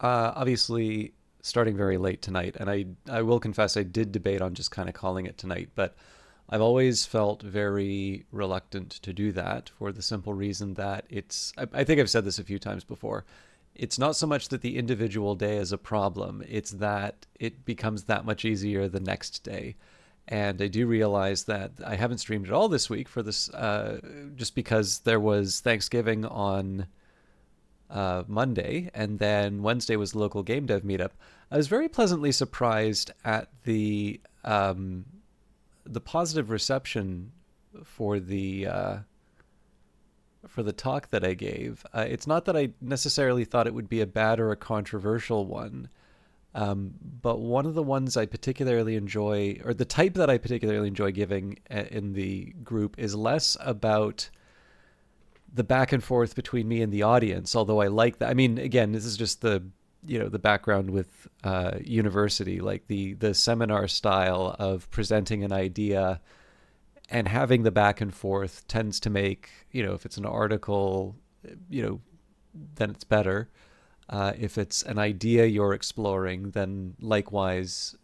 Obviously, starting very late tonight, and I will confess I did debate on just kind of calling it tonight, but I've always felt very reluctant to do that for the simple reason that I think I've said this a few times before. It's not so much that the individual day is a problem, it's that it becomes that much easier the next day. And I do realize that I haven't streamed at all this week for this, just because there was Thanksgiving on Monday, and then Wednesday was the local game dev meetup. I was very pleasantly surprised at the positive reception for the talk that I gave. It's not that I necessarily thought it would be a bad or a controversial one, but one of the ones I particularly enjoy, or the type that I particularly enjoy giving in the group, is less about the back and forth between me and the audience, although I like that. I mean, again, this is just the background with university, like the seminar style of presenting an idea and having the back and forth tends to make, if it's an article, then it's better. If it's an idea you're exploring, then likewise,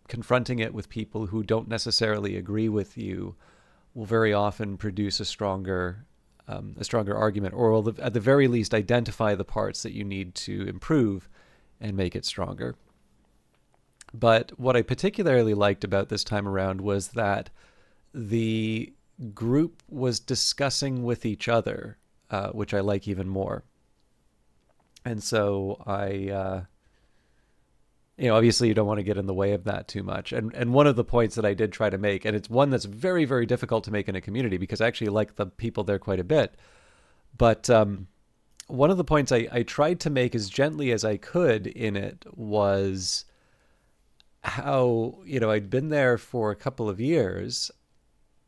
confronting it with people who don't necessarily agree with you will very often produce a stronger argument, or will at the very least identify the parts that you need to improve and make it stronger. But what I particularly liked about this time around was that the group was discussing with each other, which I like even more. And so obviously you don't want to get in the way of that too much. And one of the points that I did try to make, and it's one that's very, very difficult to make in a community because I actually like the people there quite a bit. But one of the points I tried to make as gently as I could in it was how, I'd been there for a couple of years,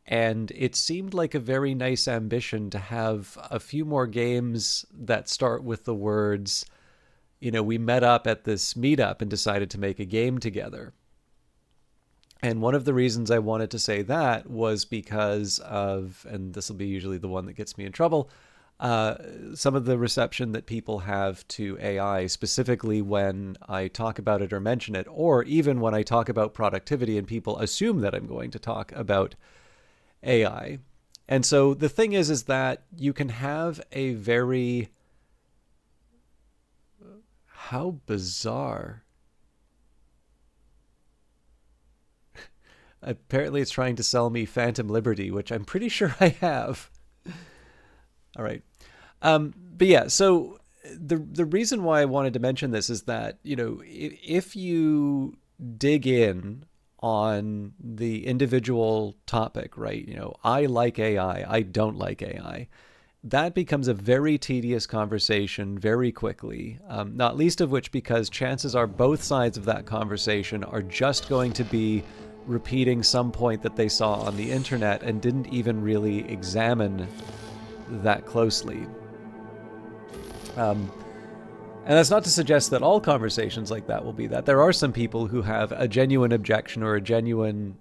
and it seemed like a very nice ambition to have a few more games that start with the words, we met up at this meetup and decided to make a game together. And one of the reasons I wanted to say that was because of, and this will be usually the one that gets me in trouble, some of the reception that people have to AI, specifically when I talk about it or mention it, or even when I talk about productivity and people assume that I'm going to talk about AI. And so the thing is that you can have a very... How bizarre. Apparently it's trying to sell me Phantom Liberty, which I'm pretty sure I have. All right. But yeah, so the reason why I wanted to mention this is that, if you dig in on the individual topic, right? I like AI, I don't like AI. That becomes a very tedious conversation very quickly, not least of which because chances are both sides of that conversation are just going to be repeating some point that they saw on the internet and didn't even really examine that closely. And that's not to suggest that all conversations like that will be that. There are some people who have a genuine objection or a genuine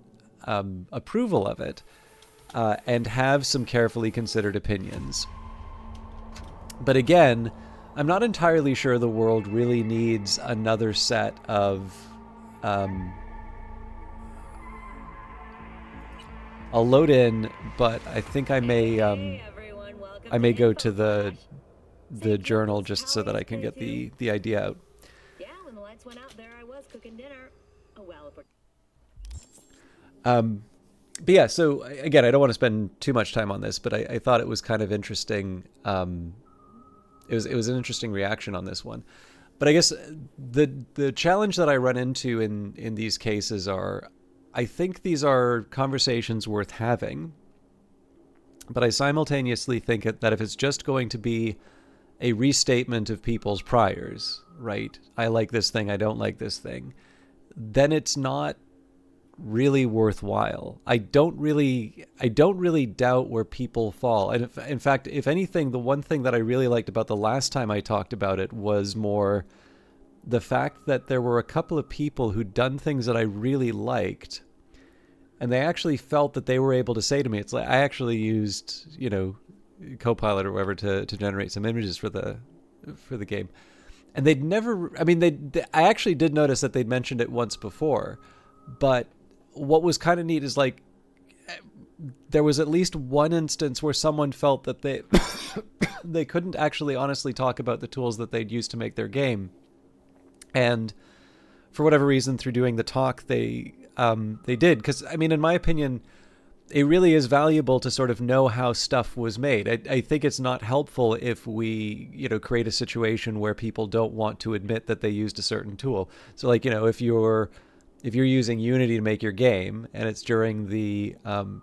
approval of it, and have some carefully considered opinions. But again, I'm not entirely sure the world really needs another set of... I'll load in, but I think I may go to the journal just so that I can get the idea out. Yeah, when the lights went out, there I was cooking dinner. Oh well, if we're... But yeah, so again, I don't want to spend too much time on this, but I thought it was kind of interesting. It was an interesting reaction on this one. But I guess the challenge that I run into in these cases are, I think these are conversations worth having, but I simultaneously think that if it's just going to be a restatement of people's priors, right? I like this thing, I don't like this thing, then it's not really worthwhile. I don't really doubt where people fall. And in fact, if anything, the one thing that I really liked about the last time I talked about it was more the fact that there were a couple of people who'd done things that I really liked, and they actually felt that they were able to say to me, it's like, I actually used, Copilot or whatever to generate some images for the game. And they'd never, I mean, I actually did notice that they'd mentioned it once before, but what was kind of neat is like, there was at least one instance where someone felt that they they couldn't actually honestly talk about the tools that they'd used to make their game, and for whatever reason, through doing the talk, they did. Because I mean, in my opinion, it really is valuable to sort of know how stuff was made. I think it's not helpful if we, create a situation where people don't want to admit that they used a certain tool. So, like, if you're using Unity to make your game and it's during the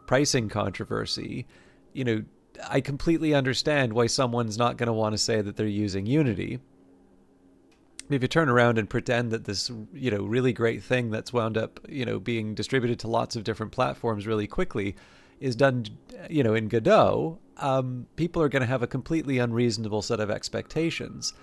pricing controversy, I completely understand why someone's not going to want to say that they're using Unity. If you turn around and pretend that this, really great thing that's wound up, being distributed to lots of different platforms really quickly is done, in Godot, people are going to have a completely unreasonable set of expectations.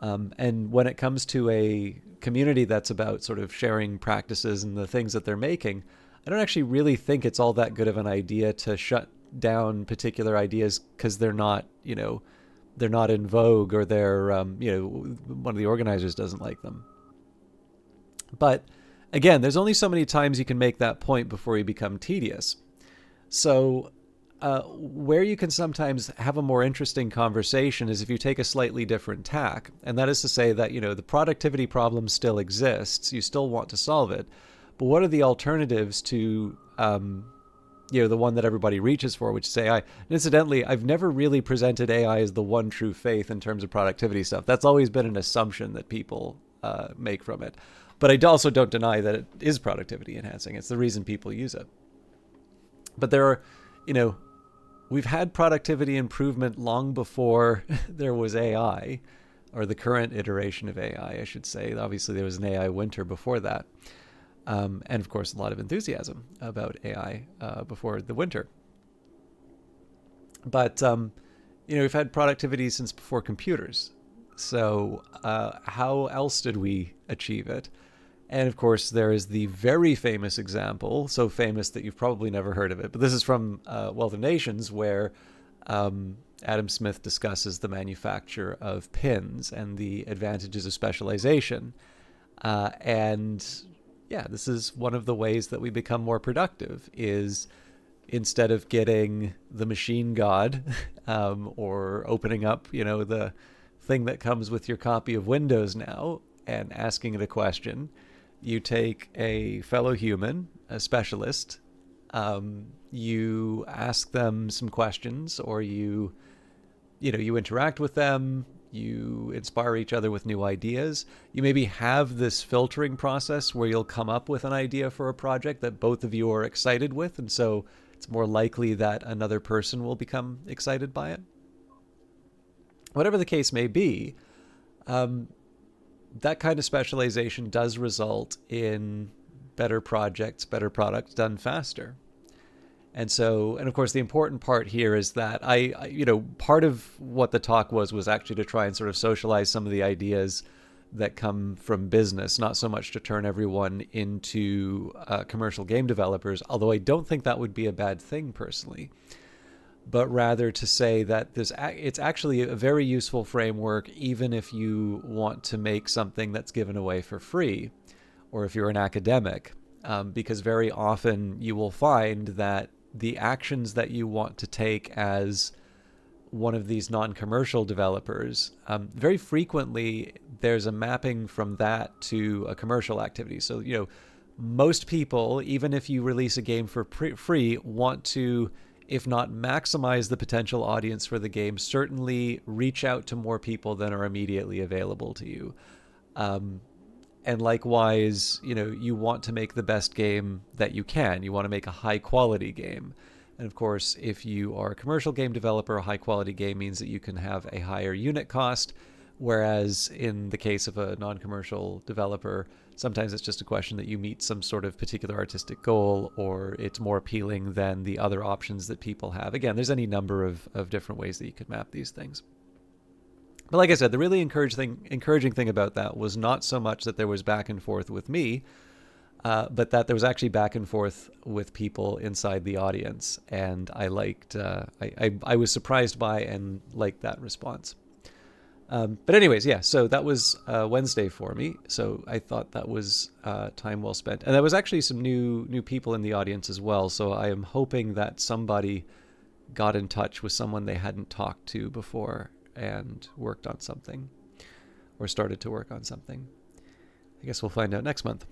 And when it comes to a community that's about sort of sharing practices and the things that they're making, I don't actually really think it's all that good of an idea to shut down particular ideas because they're not in vogue, or they're, one of the organizers doesn't like them. But again, there's only so many times you can make that point before you become tedious. So where you can sometimes have a more interesting conversation is if you take a slightly different tack. And that is to say that, the productivity problem still exists. You still want to solve it. But what are the alternatives to, the one that everybody reaches for, which is AI? And incidentally, I've never really presented AI as the one true faith in terms of productivity stuff. That's always been an assumption that people make from it. But I also don't deny that it is productivity enhancing. It's the reason people use it. But there are, we've had productivity improvement long before there was AI, or the current iteration of AI, I should say. Obviously, there was an AI winter before that. And of course, a lot of enthusiasm about AI before the winter. But, we've had productivity since before computers. So how else did we achieve it? And of course, there is the very famous example, so famous that you've probably never heard of it. But this is from Wealth of Nations, where Adam Smith discusses the manufacture of pins and the advantages of specialization. And yeah, this is one of the ways that we become more productive, is instead of getting the machine god or opening up, the thing that comes with your copy of Windows now and asking it a question, you take a fellow human, a specialist, you ask them some questions, or you interact with them, you inspire each other with new ideas. You maybe have this filtering process where you'll come up with an idea for a project that both of you are excited with, and so it's more likely that another person will become excited by it. Whatever the case may be, that kind of specialization does result in better projects, better products done faster. And so, and of course, the important part here is that part of what the talk was actually to try and sort of socialize some of the ideas that come from business, not so much to turn everyone into commercial game developers, although I don't think that would be a bad thing personally, but rather to say that it's actually a very useful framework even if you want to make something that's given away for free, or if you're an academic, because very often you will find that the actions that you want to take as one of these non-commercial developers, very frequently there's a mapping from that to a commercial activity. So, most people, even if you release a game for free, want to, if not maximize the potential audience for the game, certainly reach out to more people than are immediately available to you. And likewise, you want to make the best game that you can. You want to make a high quality game. And of course, if you are a commercial game developer, a high quality game means that you can have a higher unit cost. Whereas in the case of a non-commercial developer, sometimes it's just a question that you meet some sort of particular artistic goal, or it's more appealing than the other options that people have. Again, there's any number of different ways that you could map these things. But like I said, the really encouraging thing about that was not so much that there was back and forth with me, but that there was actually back and forth with people inside the audience. And I liked, I was surprised by and liked that response. But anyways, yeah. So that was Wednesday for me. So I thought that was time well spent, and there was actually some new people in the audience as well. So I am hoping that somebody got in touch with someone they hadn't talked to before and worked on something, or started to work on something. I guess we'll find out next month.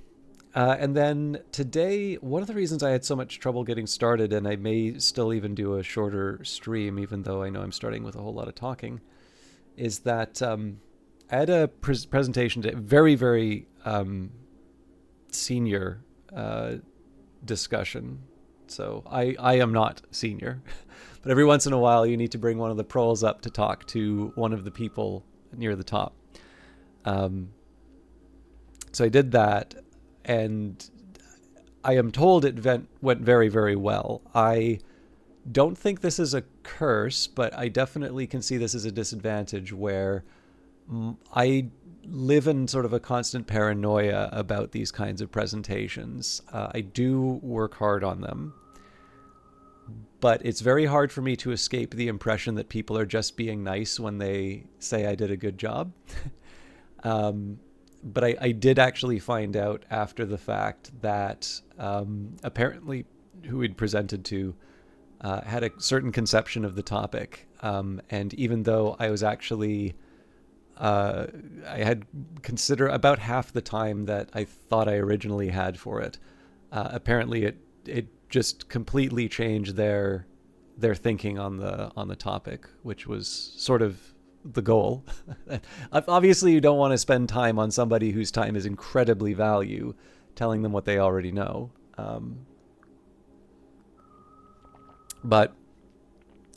And then today, one of the reasons I had so much trouble getting started, and I may still even do a shorter stream, even though I know I'm starting with a whole lot of talking, is that I had a presentation today, very, very senior discussion. So I am not senior, but every once in a while you need to bring one of the pros up to talk to one of the people near the top. So I did that, and I am told it went very, very well. I don't think this is a curse, but I definitely can see this as a disadvantage where I live in sort of a constant paranoia about these kinds of presentations. I do work hard on them, but it's very hard for me to escape the impression that people are just being nice when they say I did a good job. But I did actually find out after the fact that apparently who we'd presented to had a certain conception of the topic. And even though I was actually, I had considered about half the time that I thought I originally had for it, apparently it just completely changed their thinking on the topic, which was sort of the goal. Obviously, you don't want to spend time on somebody whose time is incredibly valuable, telling them what they already know. But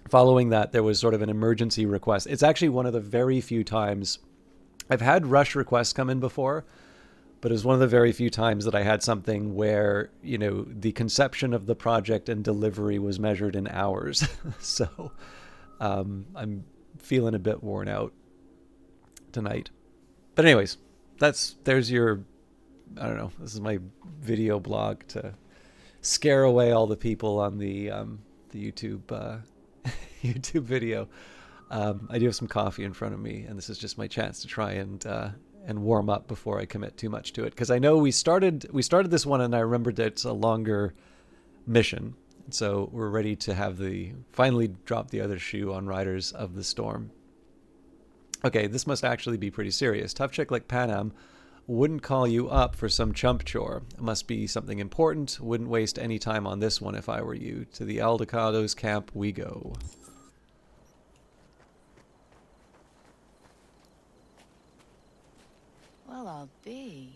following that, there was sort of an emergency request. It's actually one of the very few times I've had rush requests come in before, but it was one of the very few times that I had something where, the conception of the project and delivery was measured in hours. So I'm feeling a bit worn out tonight. But anyways, there's your, I don't know, this is my video blog to scare away all the people on the YouTube YouTube video. I do have some coffee in front of me, and this is just my chance to try and warm up before I commit too much to it. Because I know we started this one, and I remembered that it's a longer mission, so we're ready to have finally drop the other shoe on Riders of the Storm. Okay, this must actually be pretty serious. Tough chick like Panam wouldn't call you up for some chump chore. It must be something important. Wouldn't waste any time on this one if I were you. To the Aldecados camp we go. Well, I'll be.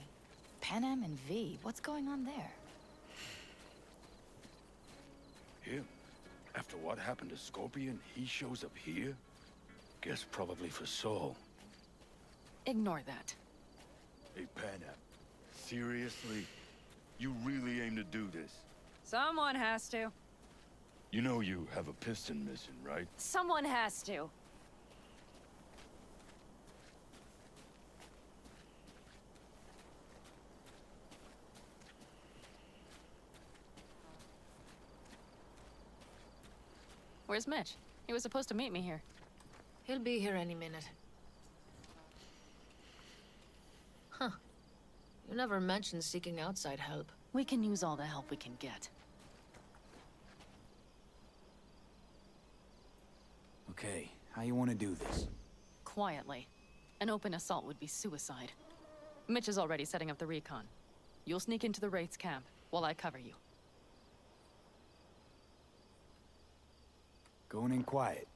Panam and V, what's going on there? Him? After what happened to Scorpion, he shows up here? Guess probably for Saul. Ignore that. Hey, Panam. Seriously? You really aim to do this? Someone has to. You know you have a piston missing, right? Someone has to. Where's Mitch? He was supposed to meet me here. He'll be here any minute. Huh. You never mentioned seeking outside help. We can use all the help we can get. Okay, how you want to do this? Quietly. An open assault would be suicide. Mitch is already setting up the recon. You'll sneak into the Wraith's camp while I cover you. Going in quiet.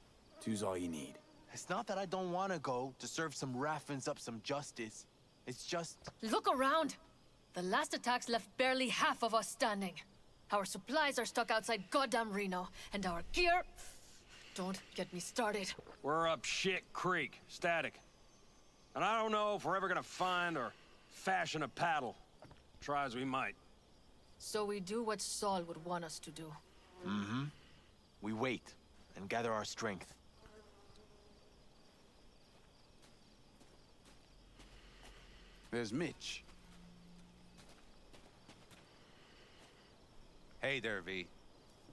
Two's all you need. It's not that I don't want to go to serve some Raffins up some justice. It's just... Look around! The last attacks left barely half of us standing. Our supplies are stuck outside goddamn Reno, and our gear... Don't get me started. We're up shit creek, static. And I don't know if we're ever gonna find or fashion a paddle. Try as we might. So we do what Saul would want us to do. Mm-hmm. We wait and gather our strength. There's Mitch. Hey there, V.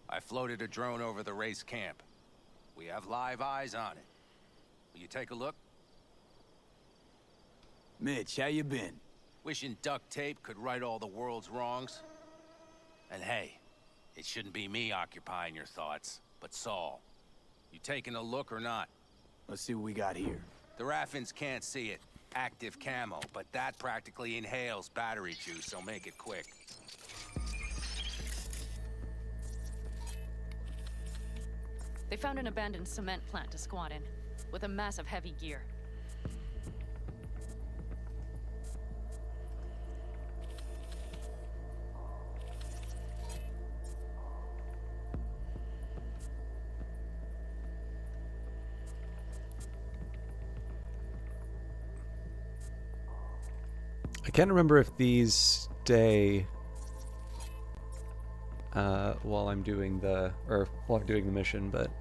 I floated a drone over the race camp. We have live eyes on it. Will you take a look? Mitch, how you been? Wishing duct tape could right all the world's wrongs. And hey, it shouldn't be me occupying your thoughts, but Saul. You taking a look or not? Let's see what we got here. The Raffins can't see it. Active camo, but that practically inhales battery juice, so make it quick. They found an abandoned cement plant to squat in, with a massive heavy gear. I can't remember if these stay while I'm doing the mission, but it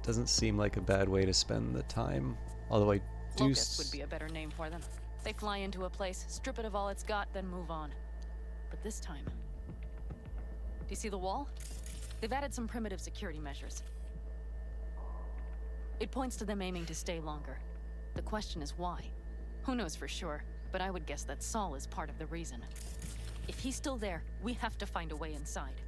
doesn't seem like a bad way to spend the time. Although I do. Locusts would be a better name for them. They fly into a place, strip it of all it's got, then move on. But this time, do you see the wall? They've added some primitive security measures. It points to them aiming to stay longer. The question is why? Who knows for sure? But I would guess that Saul is part of the reason. If he's still there, we have to find a way inside.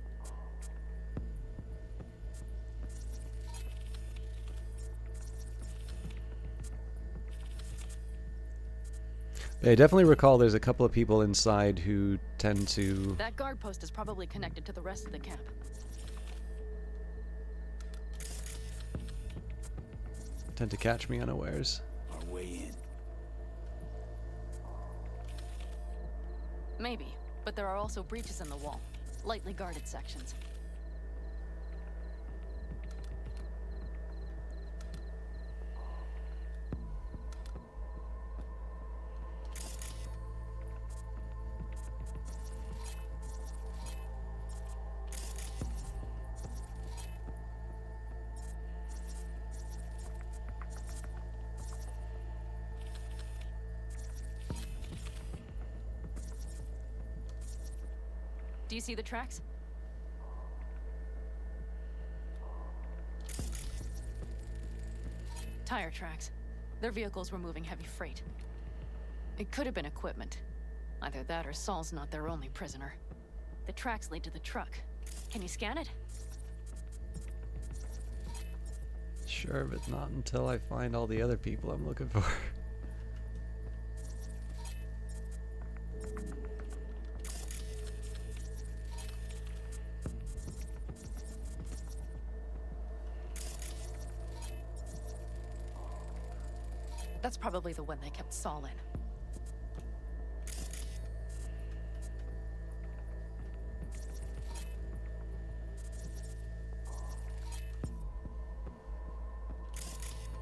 I definitely recall there's a couple of people inside who tend to... That guard post is probably connected to the rest of the camp. tend to catch me unawares. Our way in. Maybe, but there are also breaches in the wall. Lightly guarded sections. Do you see the tracks? Tire tracks. Their vehicles were moving heavy freight. It could have been equipment. Either that or Saul's not their only prisoner. The tracks lead to the truck. Can you scan it? Sure, but not until I find all the other people I'm looking for. That's probably the one they kept Saul in.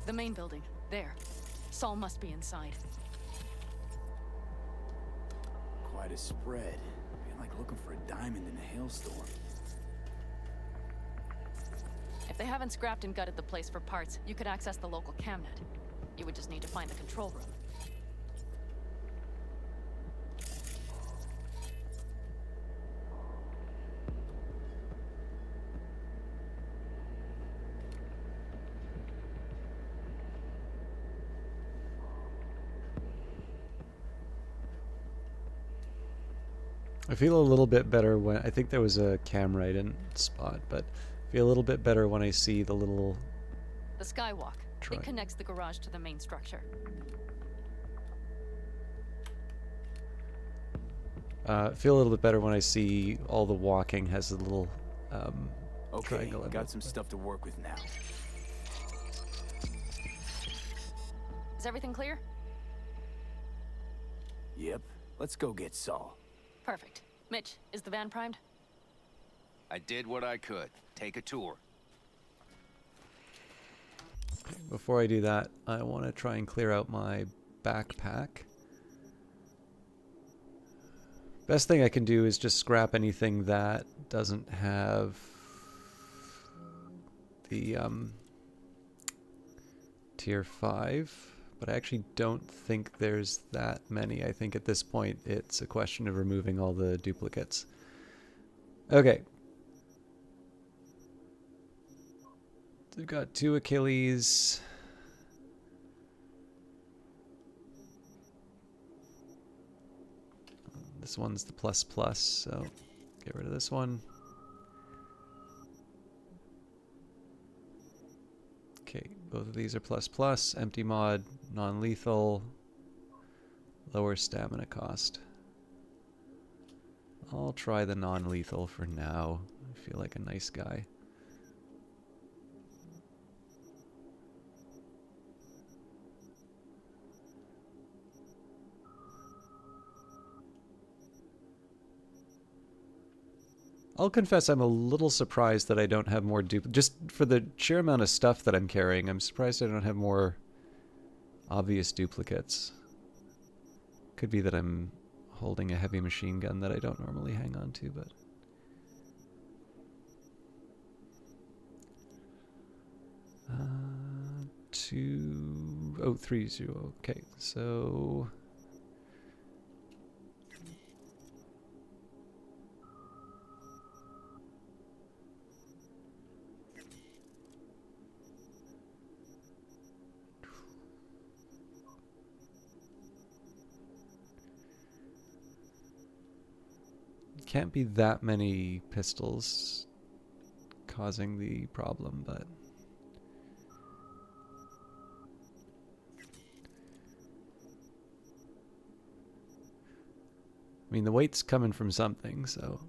The main building. There. Saul must be inside. Quite a spread. Feel like looking for a diamond in a hailstorm. If they haven't scrapped and gutted the place for parts, you could access the local camnet. You would just need to find the control room. I feel a little bit better when... I think there was a camera I didn't spot, but I feel a little bit better when I see the little... The skywalk. Try. It connects the garage to the main structure. Feel a little bit better when I see all the walking has a little Okay, triangle in got it. some stuff to work with now. Is everything clear? Yep, let's go get Saul. Perfect. Mitch, is the van primed? I did what I could. Take a tour. Before I do that, I want to try and clear out my backpack. Best thing I can do is just scrap anything that doesn't have the tier 5, but I actually don't think there's that many. I think at this point it's a question of removing all the duplicates. Okay. We've got 2 Achilles. This one's the plus plus, so get rid of this one. Okay, both of these are plus plus. Empty mod, non-lethal, lower stamina cost. I'll try the non-lethal for now. I feel like a nice guy. I'll confess I'm a little surprised that I don't have more just for the sheer amount of stuff that I'm carrying, I'm surprised I don't have more obvious duplicates. Could be that I'm holding a heavy machine gun that I don't normally hang on to, but... Oh, 30. Okay, so... Can't be that many pistols causing the problem, but... I mean, the weight's coming from something, so...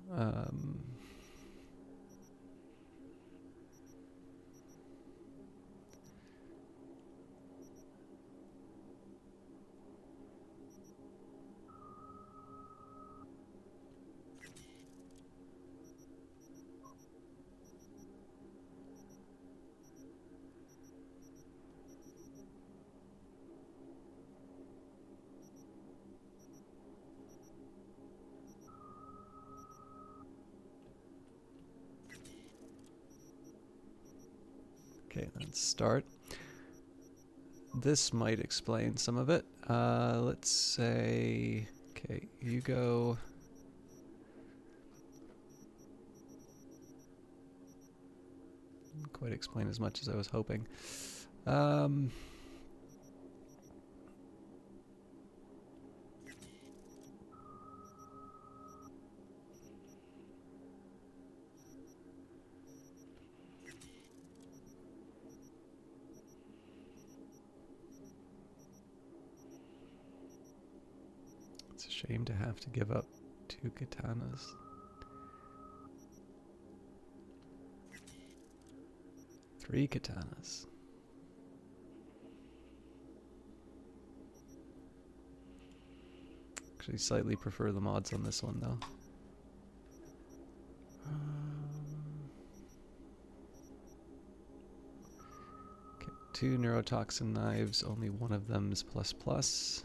Okay, let's start. This might explain some of it. Let's say, okay, you go. Didn't quite explain as much as I was hoping. It's a shame to have to give up 2 katanas. Three katanas. Actually, slightly prefer the mods on this one, though. Okay, 2 neurotoxin knives. Only one of them is plus plus.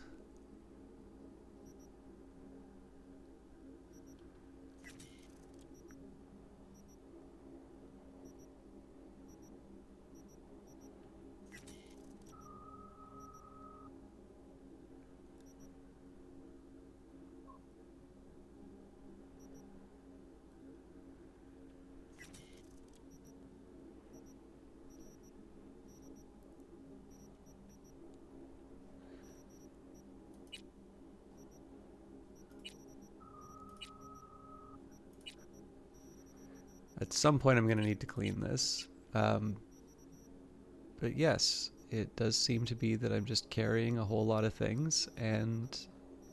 At some point I'm going to need to clean this. But yes, it does seem to be that I'm just carrying a whole lot of things, and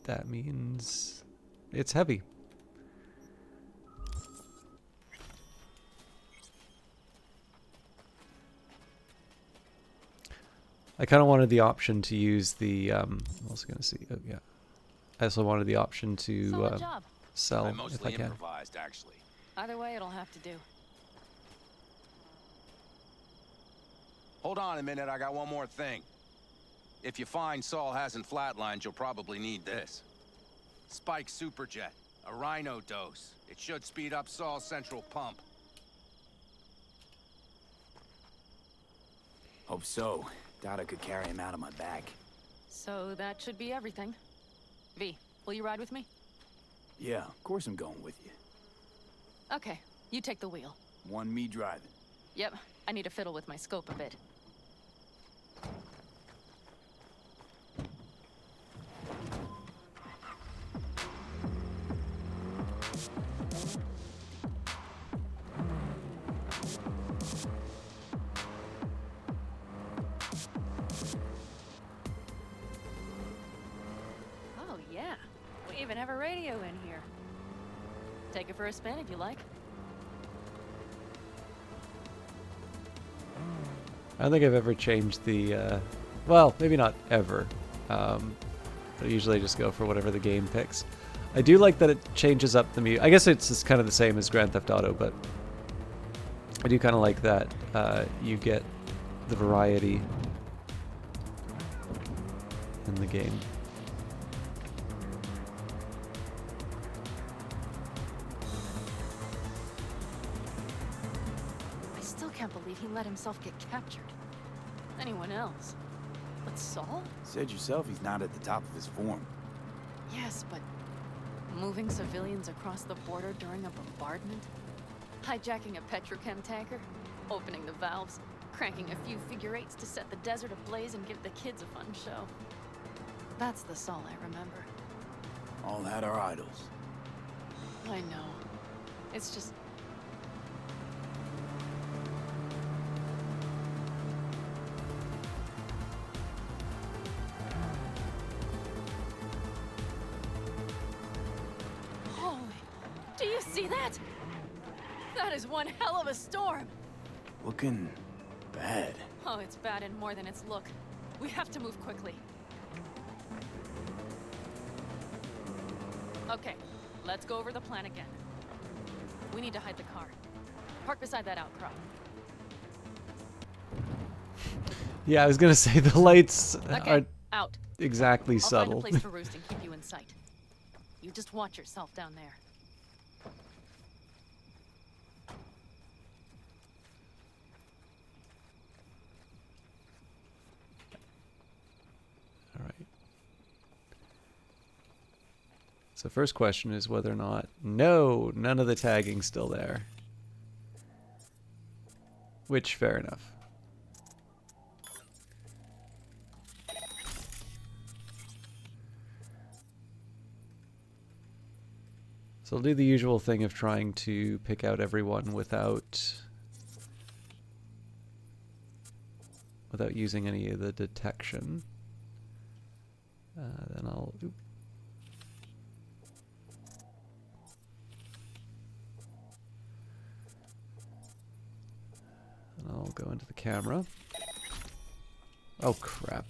that means it's heavy. I kind of wanted the option to use the, I'm also going to see, oh yeah. I also wanted the option to sell I if I mostly can. improvised, actually. Either way, it'll have to do. Hold on a minute, I got one more thing. If you find Saul hasn't flatlined, you'll probably need this. Spike Superjet, a Rhino dose. It should speed up Saul's central pump. Hope so. Doubt I could carry him out on my back. So that should be everything. V, will you ride with me? Yeah, of course I'm going with you. Okay, you take the wheel. One me driving. Yep, I need to fiddle with my scope a bit. even have a radio in here. Take it for a spin if you like. I don't think I've ever changed the, well, maybe not ever. But I usually just go for whatever the game picks. I do like that it changes up the music. I guess it's just kind of the same as Grand Theft Auto, but I do kind of like that you get the variety in the game. I still can't believe he let himself get captured. Anyone else? But Saul? Said yourself he's not at the top of his form. Yes, but moving civilians across the border during a bombardment? Hijacking a petrochem tanker? Opening the valves? Cranking a few figure eights to set the desert ablaze and give the kids a fun show? That's the Saul I remember. All had our idols. I know. It's just... Holy... Do you see that? That is one hell of a storm! Looking bad. Oh, it's bad and more than its look. We have to move quickly. Okay, let's go over the plan again. We need to hide the car. Park beside that outcrop. Yeah, I was gonna say the lights Okay, aren't out. exactly I'll subtle. find a place to roost and keep you in sight. You just watch yourself down there. All right. So first question is whether or not... No, none of the tagging's still there. Which, fair enough. So I'll do the usual thing of trying to pick out everyone without using any of the detection. Then I'll... Oop. And I'll go into the camera. Oh crap.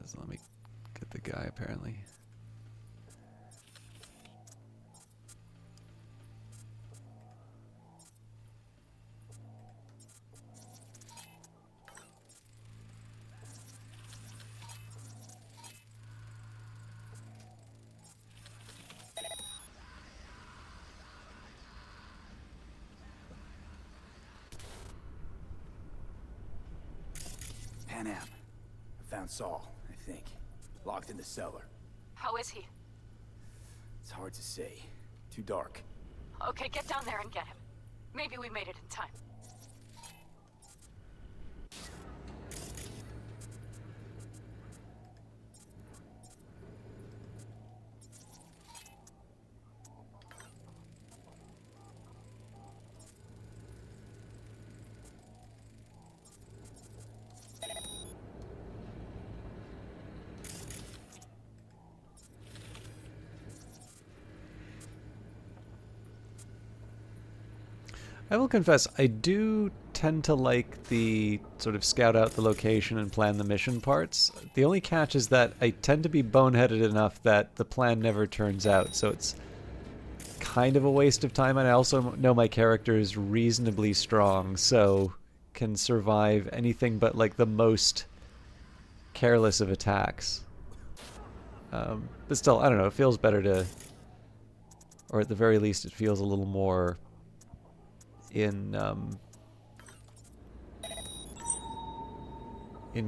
Doesn't let me get the guy apparently. Pan Am. I found Saul, I think. Locked in the cellar. How is he? It's hard to say. Too dark. Okay, get down there and get him. Maybe we made it in time. I will confess, I do tend to like the sort of scout out the location and plan the mission parts. The only catch is that I tend to be boneheaded enough that the plan never turns out, so it's kind of a waste of time, and I also know my character is reasonably strong, so can survive anything but like the most careless of attacks. But still, I don't know, it feels better to, or at the very least it feels a little more in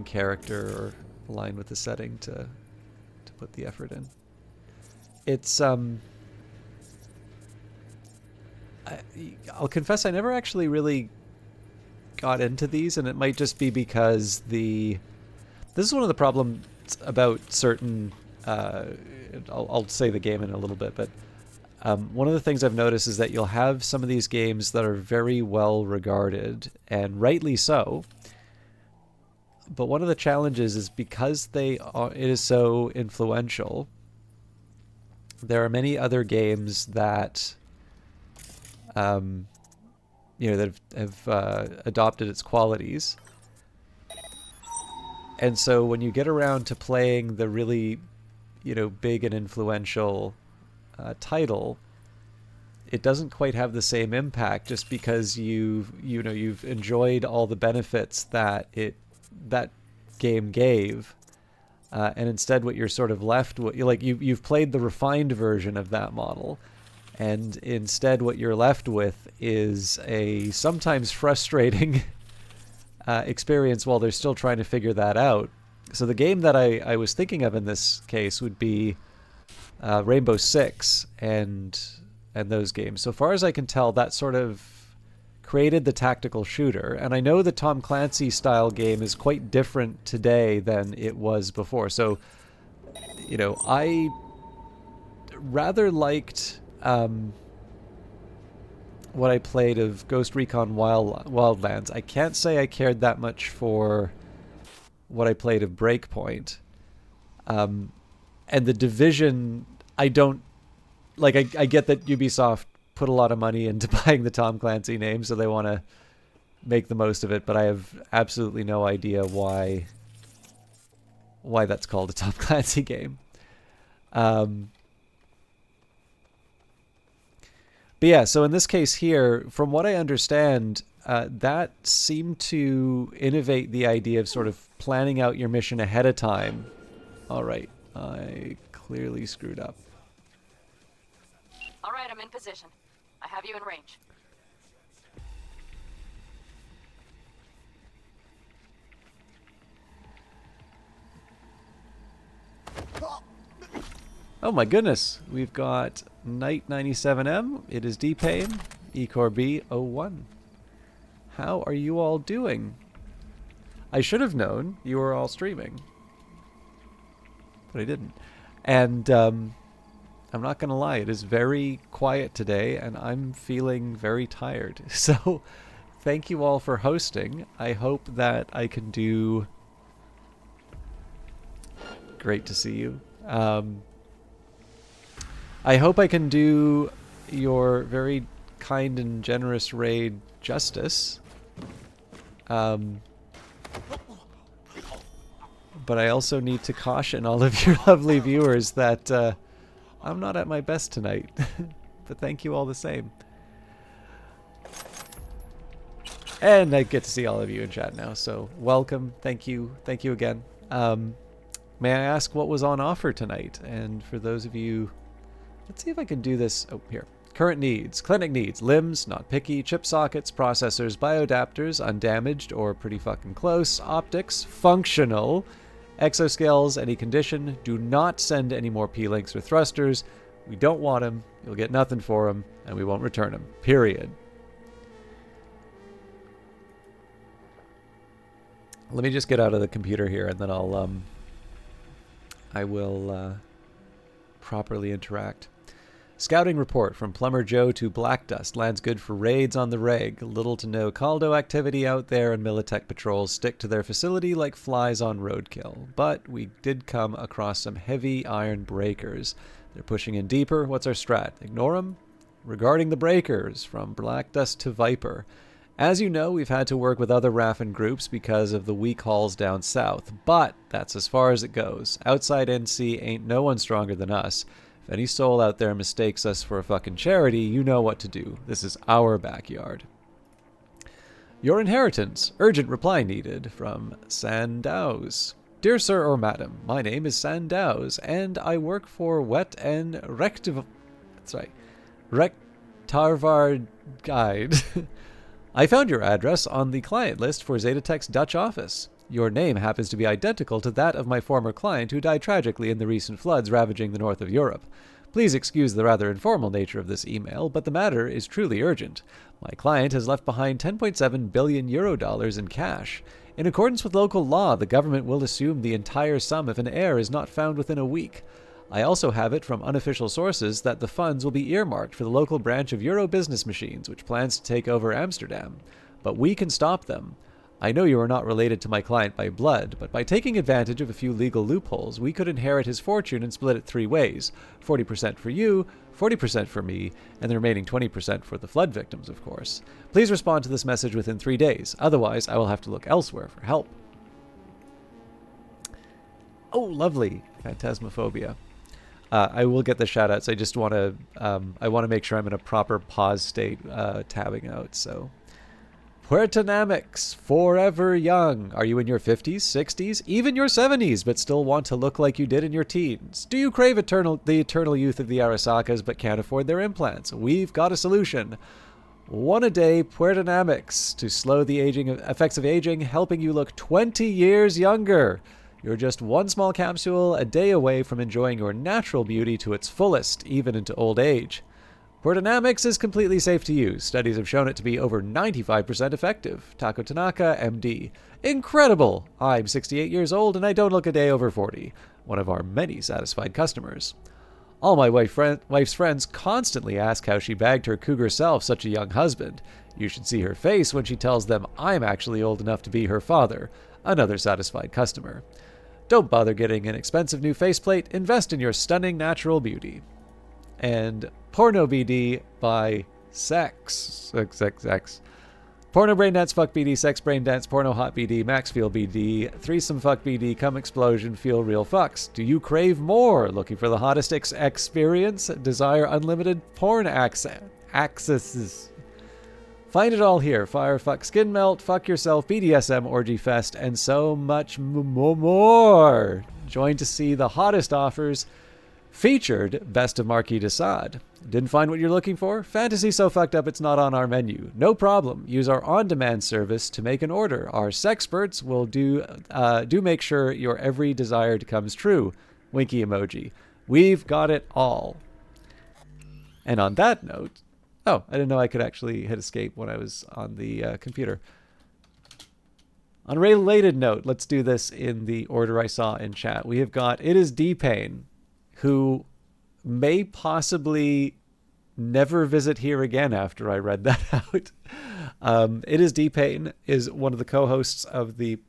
character or aligned with the setting to put the effort in. It's I'll confess I never actually really got into these, and it might just be because the This is one of the problems about certain. I'll say the game in a little bit, but one of the things I've noticed is that you'll have some of these games that are very well regarded, and rightly so. But one of the challenges is because it is so influential. There are many other games that, that have adopted its qualities. And so when you get around to playing the really, big and influential title, it doesn't quite have the same impact just because you've enjoyed all the benefits that game gave. And instead what you're sort of left with, you've played the refined version of that model, and instead what you're left with is a sometimes frustrating experience while they're still trying to figure that out. So the game that I was thinking of in this case would be Rainbow Six and those games. So far as I can tell, that sort of created the tactical shooter, and I know the Tom Clancy style game is quite different today than it was before. So, I rather liked what I played of Ghost Recon Wildlands. I can't say I cared that much for what I played of Breakpoint. And The Division, I don't... I get that Ubisoft put a lot of money into buying the Tom Clancy name, so they want to make the most of it, but I have absolutely no idea why that's called a Tom Clancy game. But yeah, so in this case here, from what I understand, that seemed to innovate the idea of sort of planning out your mission ahead of time. All right, I clearly screwed up. All right, I'm in position. I have you in range. Oh my goodness, we've got Knight 97M, it is D-Pain, Ecorb 01. How are you all doing? I should have known you were all streaming, but I didn't. And I'm not going to lie, it is very quiet today, and I'm feeling very tired. So thank you all for hosting. I hope that I can do... Great to see you. I hope I can do your very kind and generous raid justice. But I also need to caution all of your lovely viewers that I'm not at my best tonight. But thank you all the same. And I get to see all of you in chat now, so welcome. Thank you. Thank you again. May I ask what was on offer tonight? And for those of you... Let's see if I can do this. Oh, here. Current needs. Clinic needs. Limbs, not picky. Chip sockets, processors, bioadapters, undamaged or pretty fucking close. Optics, functional. Exoskells, any condition. Do not send any more P-links or thrusters. We don't want them. You'll get nothing for them, and we won't return them. Period. Let me just get out of the computer here, and then I will properly interact. Scouting report from Plumber Joe to Black Dust. Lands good for raids on the reg. Little to no Caldo activity out there, and Militech patrols stick to their facility like flies on roadkill. But we did come across some heavy iron breakers. They're pushing in deeper. What's our strat? Ignore them? Regarding the breakers, from Black Dust to Viper. As you know, we've had to work with other Raffin groups because of the weak hauls down south, but that's as far as it goes. Outside NC ain't no one stronger than us. If any soul out there mistakes us for a fucking charity, you know what to do. This is our backyard. Your inheritance. Urgent reply needed from Sandows. Dear Sir or Madam, my name is Sandows, and I work for Wet and Rectarvard Guide. I found your address on the client list for Zetatech's Dutch office. Your name happens to be identical to that of my former client who died tragically in the recent floods ravaging the north of Europe. Please excuse the rather informal nature of this email, but the matter is truly urgent. My client has left behind 10.7 billion euro dollars in cash. In accordance with local law, the government will assume the entire sum if an heir is not found within a week. I also have it from unofficial sources that the funds will be earmarked for the local branch of Euro Business Machines, which plans to take over Amsterdam. But we can stop them. I know you are not related to my client by blood, but by taking advantage of a few legal loopholes, we could inherit his fortune and split it 3 ways. 40% for you, 40% for me, and the remaining 20% for the flood victims, of course. Please respond to this message within 3 days. Otherwise, I will have to look elsewhere for help. Oh, lovely. Phantasmophobia. I will get the shoutouts. I just want to make sure I'm in a proper pause state tabbing out, so... Puertonamics, forever young. Are you in your 50s, 60s, even your 70s, but still want to look like you did in your teens? Do you crave the eternal youth of the Arasakas but can't afford their implants? We've got a solution. 1 a day Puertonamics to slow the effects of aging, helping you look 20 years younger. You're just 1 small capsule a day away from enjoying your natural beauty to its fullest, even into old age. Puertonamics is completely safe to use. Studies have shown it to be over 95% effective. Taco Tanaka, MD. Incredible! I'm 68 years old and I don't look a day over 40. One of our many satisfied customers. All my wife's friends constantly ask how she bagged her cougar self such a young husband. You should see her face when she tells them I'm actually old enough to be her father. Another satisfied customer. Don't bother getting an expensive new faceplate. Invest in your stunning natural beauty. And Porno BD by Sex. Porno Brain Dance Fuck BD, Sex Brain Dance, Porno Hot BD, Max Feel BD, Threesome Fuck BD, Cum Explosion, Feel Real Fucks. Do you crave more? Looking for the hottest experience? Desire unlimited porn accesses? Find it all here. Fire, fuck, skin melt, fuck yourself, BDSM, orgy fest, and so much more. Join to see the hottest offers. Featured Best of Marquis de Sade. Didn't find what you're looking for? Fantasy so fucked up it's not on our menu. No problem. Use our on-demand service to make an order. Our sexperts will do make sure your every desire comes true. Winky emoji. We've got it all. And on that note... Oh, I didn't know I could actually hit escape when I was on the computer. On a related note, let's do this in the order I saw in chat. We have got It Is D-Pain, who may possibly never visit here again after I read that out. It Is D-Pain is one of the co-hosts of the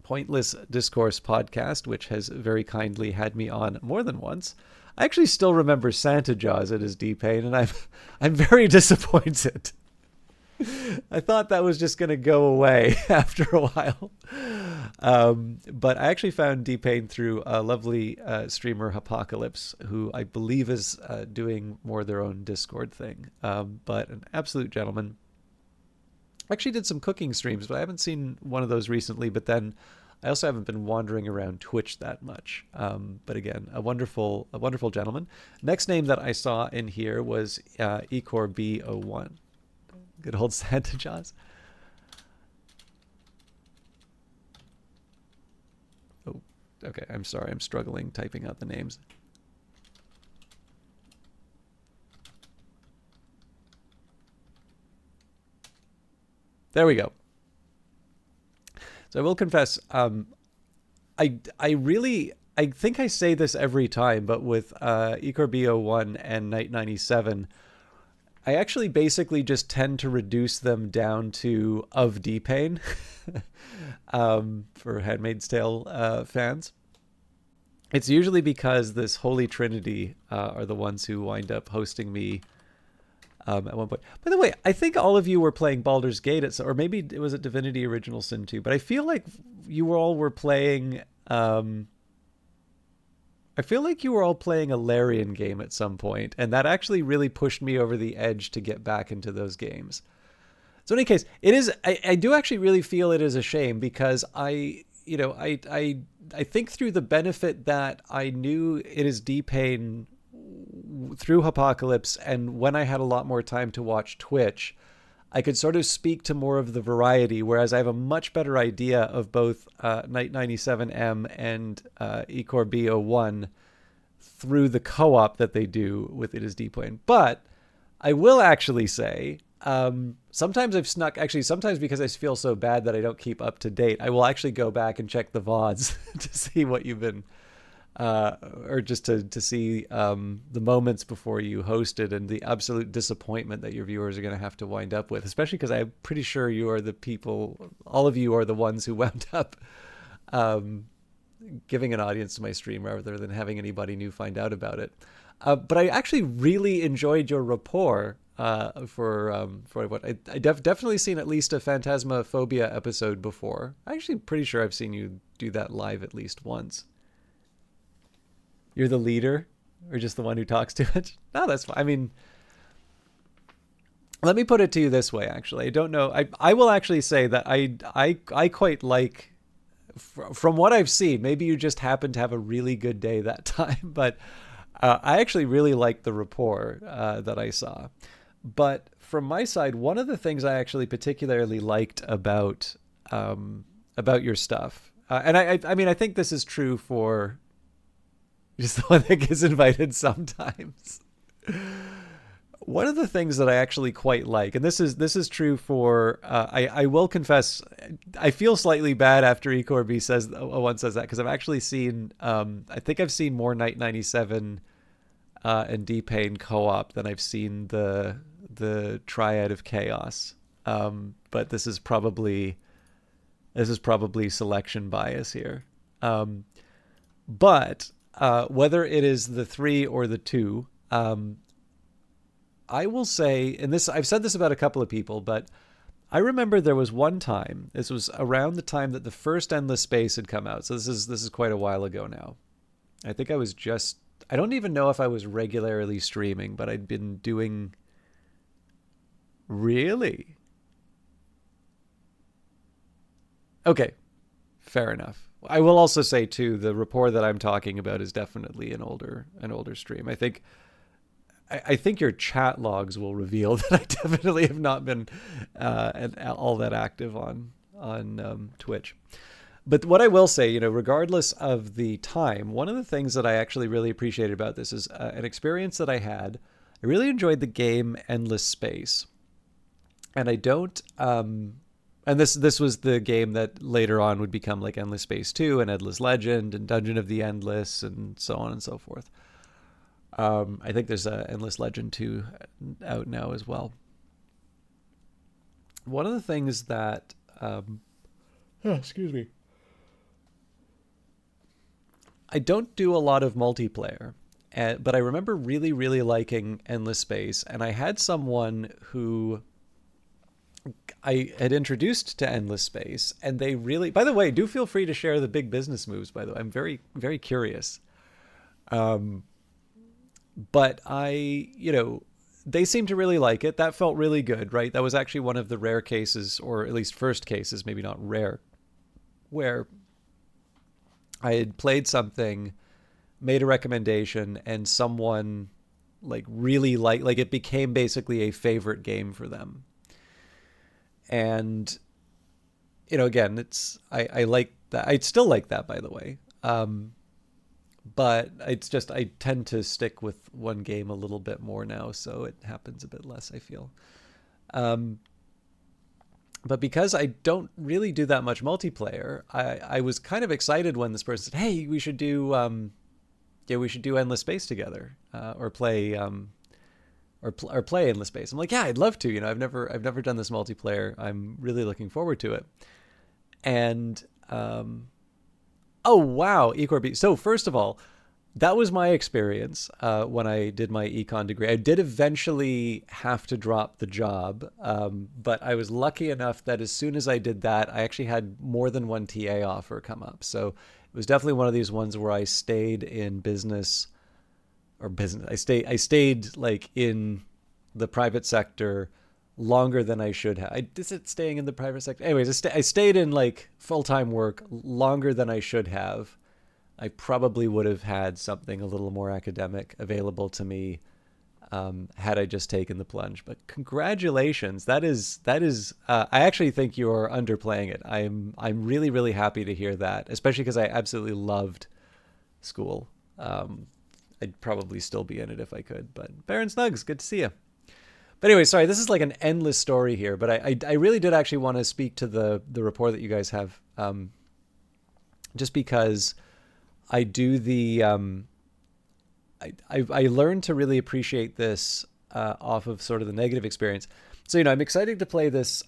Pointless Discourse podcast, which has very kindly had me on more than once. I actually still remember Santa Jaws It Is D-Pain, and I'm very disappointed. I thought that was just going to go away after a while. But I actually found D-Pain through a lovely streamer, Apocalypse, who I believe is doing more their own Discord thing. But an absolute gentleman. Actually did some cooking streams, but I haven't seen one of those recently. But then I also haven't been wandering around Twitch that much. But again, a wonderful gentleman. Next name that I saw in here was Ecor B01. Good old Santa Jaws. Oh, okay. I'm sorry. I'm struggling typing out the names. There we go. So I will confess, I think I say this every time, but with Ecor B01 and Night 97, I actually basically just tend to reduce them down to of D-Pain for Handmaid's Tale fans. It's usually because this Holy Trinity are the ones who wind up hosting me at one point. By the way, I think all of you were playing Baldur's Gate, or maybe it was at Divinity Original Sin 2, but I feel like you all were playing... I feel like you were all playing a Larian game at some point, and that actually really pushed me over the edge to get back into those games. So in any case, it is. I do actually really feel it is a shame because I think through the benefit that I knew It Is D-Pain through Apocalypse, and when I had a lot more time to watch Twitch, I could sort of speak to more of the variety, whereas I have a much better idea of both Night 97M and Ecor B01 through the co-op that they do with It Is Deepwayne. But I will actually say, sometimes I've snuck, actually sometimes because I feel so bad that I don't keep up to date, I will actually go back and check the VODs to see what you've been, or just to see the moments before you hosted and the absolute disappointment that your viewers are going to have to wind up with, especially because I'm pretty sure you are the people, all of you are the ones who wound up giving an audience to my stream rather than having anybody new find out about it. But I actually really enjoyed your rapport for what definitely seen at least a Phantasmaphobia episode before. I'm actually pretty sure I've seen you do that live at least once. You're the leader, or just the one who talks to it? No, that's fine. I mean, let me put it to you this way. Actually, I don't know. I will actually say that I quite like. From what I've seen, maybe you just happened to have a really good day that time, but I actually really liked the rapport that I saw. But from my side, one of the things I actually particularly liked about your stuff, and I mean, I think this is true for just the one that gets invited sometimes. One of the things that I actually quite like, and this is true for, I will confess, I feel slightly bad after eCorby once says that, because I've actually seen, I think I've seen more Night 97 and D-Pain co-op than I've seen the Triad of Chaos. But this is probably selection bias here. But whether it is the 3 or the 2, I will say, and this, I've said this about a couple of people, but I remember there was one time, this was around the time that the first Endless Space had come out. So this is quite a while ago now. I think I don't even know if I was regularly streaming, but I'd been doing, really? Okay, fair enough. I will also say too, the rapport that I'm talking about is definitely an older stream. I think your chat logs will reveal that I definitely have not been all that active on Twitch. But what I will say, regardless of the time, one of the things that I actually really appreciated about this is an experience that I had. I really enjoyed the game Endless Space, and I don't. And this was the game that later on would become like Endless Space 2 and Endless Legend and Dungeon of the Endless and so on and so forth. I think there's a Endless Legend 2 out now as well. One of the things that, excuse me, I don't do a lot of multiplayer, but I remember really, really liking Endless Space, and I had someone who I had introduced to Endless Space, and they really, by the way, do feel free to share the big business moves, by the way. I'm very, very curious. But they seemed to really like it. That felt really good, right? That was actually one of the rare cases, or at least first cases, maybe not rare, where I had played something, made a recommendation, and someone really it became basically a favorite game for them. And, again, I like that. I still like that, by the way. But it's just, I tend to stick with one game a little bit more now, so it happens a bit less, I feel. But because I don't really do that much multiplayer, I was kind of excited when this person said, "Hey, we should do Endless Space together, or play play Endless Space." I'm like, "Yeah, I'd love to. I've never done this multiplayer. I'm really looking forward to it." And oh, wow, eCorby. So first of all, that was my experience when I did my econ degree. I did eventually have to drop the job, but I was lucky enough that as soon as I did that, I actually had more than one TA offer come up. So it was definitely one of these ones where I stayed in business. I stayed in the private sector longer than I should have. Is it staying in the private sector? Anyways, I stayed in full-time work longer than I should have. I probably would have had something a little more academic available to me had I just taken the plunge. But congratulations. That is I actually think you're underplaying it. I'm really, really happy to hear that, especially because I absolutely loved school. I'd probably still be in it if I could. But Baron Snugs, good to see you. But anyway, sorry, this is like an endless story here, but I really did actually want to speak to the rapport that you guys have, just because I do the I learned to really appreciate this off of sort of the negative experience. So I'm excited to play this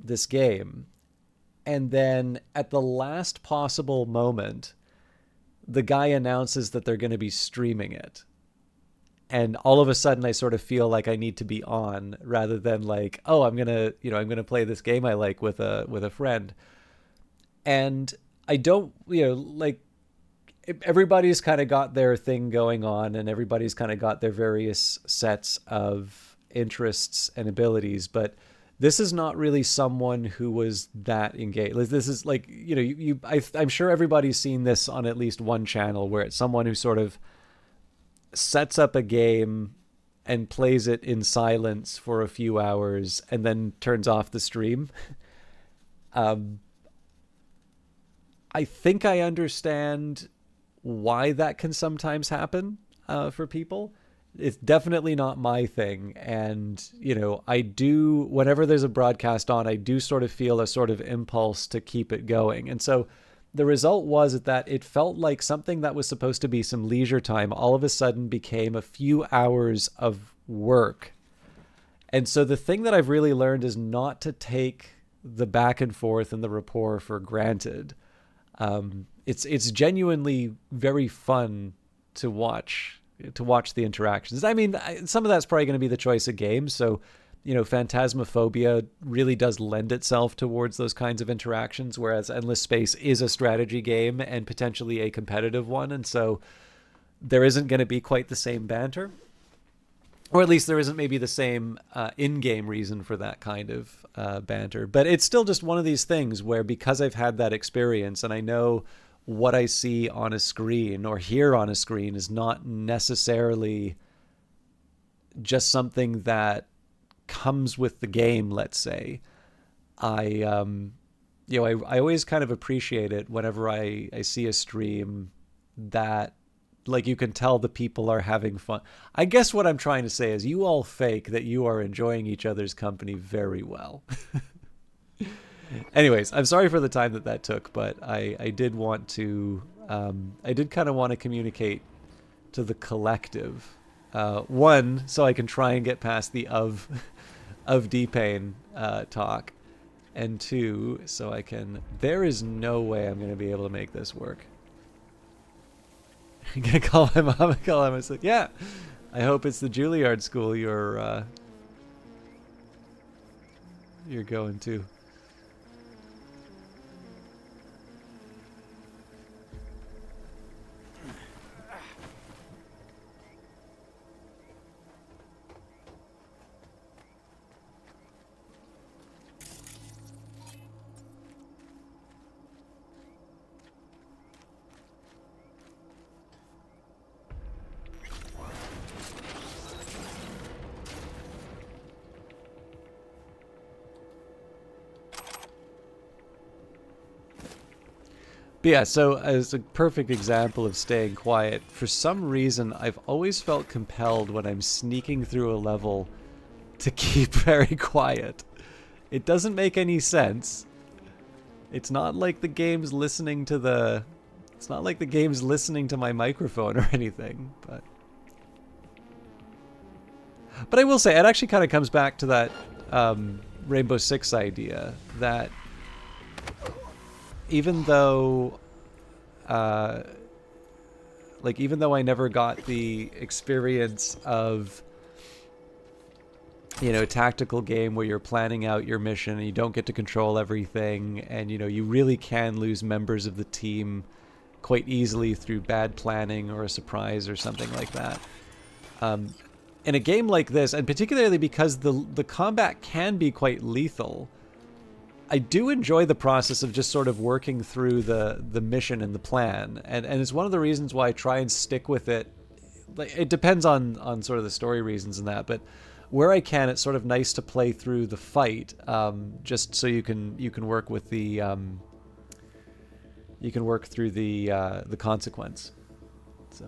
this game, and then at the last possible moment, the guy announces that they're going to be streaming it. And all of a sudden I sort of feel like I need to be on rather than like, oh, I'm going to play this game I like with a friend. And I don't, like everybody's kind of got their thing going on and everybody's kind of got their various sets of interests and abilities, but this is not really someone who was that engaged. This is like, I'm sure everybody's seen this on at least one channel where it's someone who sort of sets up a game and plays it in silence for a few hours and then turns off the stream. I think I understand why that can sometimes happen for people. It's definitely not my thing. And, I do, whenever there's a broadcast on, I do sort of feel a sort of impulse to keep it going. And so the result was that it felt like something that was supposed to be some leisure time all of a sudden became a few hours of work. And so the thing that I've really learned is not to take the back and forth and the rapport for granted. It's genuinely very fun to watch the interactions. I mean, some of that's probably going to be the choice of games. So, Phantasmaphobia really does lend itself towards those kinds of interactions, whereas Endless Space is a strategy game and potentially a competitive one. And so there isn't going to be quite the same banter, or at least there isn't maybe the same in-game reason for that kind of banter. But it's still just one of these things where, because I've had that experience and I know what I see on a screen or hear on a screen is not necessarily just something that comes with the game, let's say, I always kind of appreciate it whenever I see a stream that, like, you can tell the people are having fun. I guess what I'm trying to say is you all fake that you are enjoying each other's company very well. Anyways, I'm sorry for the time that took, but I did want to, I did kind of want to communicate to the collective. One, so I can try and get past the of D-Pain talk. And two, so I can, there is no way I'm going to be able to make this work. I'm going to call my mom and call him and say, yeah, I hope it's the Juilliard school you're going to. But yeah, so as a perfect example of staying quiet, for some reason I've always felt compelled when I'm sneaking through a level to keep very quiet. It doesn't make any sense. It's not like the game's listening to the... It's not like the game's listening to my microphone or anything, but... But I will say, it actually kind of comes back to that Rainbow Six idea, that even though even though I never got the experience of, a tactical game where you're planning out your mission and you don't get to control everything, and you really can lose members of the team quite easily through bad planning or a surprise or something like that. In a game like this, and particularly because the combat can be quite lethal, I do enjoy the process of just sort of working through the mission and the plan, and it's one of the reasons why I try and stick with it. Like, it depends on sort of the story reasons and that, but where I can, it's sort of nice to play through the fight, just so you can work with the you can work through the consequence. So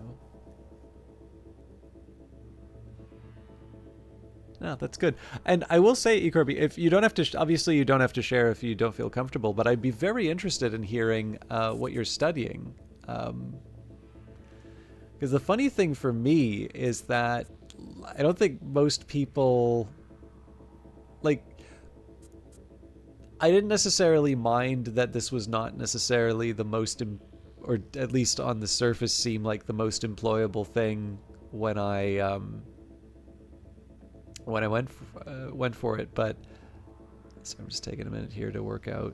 No, that's good. And I will say, Ecorby, if you don't have to, obviously you don't have to share if you don't feel comfortable, but I'd be very interested in hearing what you're studying. Because the funny thing for me is that I don't think most people, like, I didn't necessarily mind that this was not necessarily the most, or at least on the surface seem like the most employable thing when I went for it. But so I'm just taking a minute here to work out.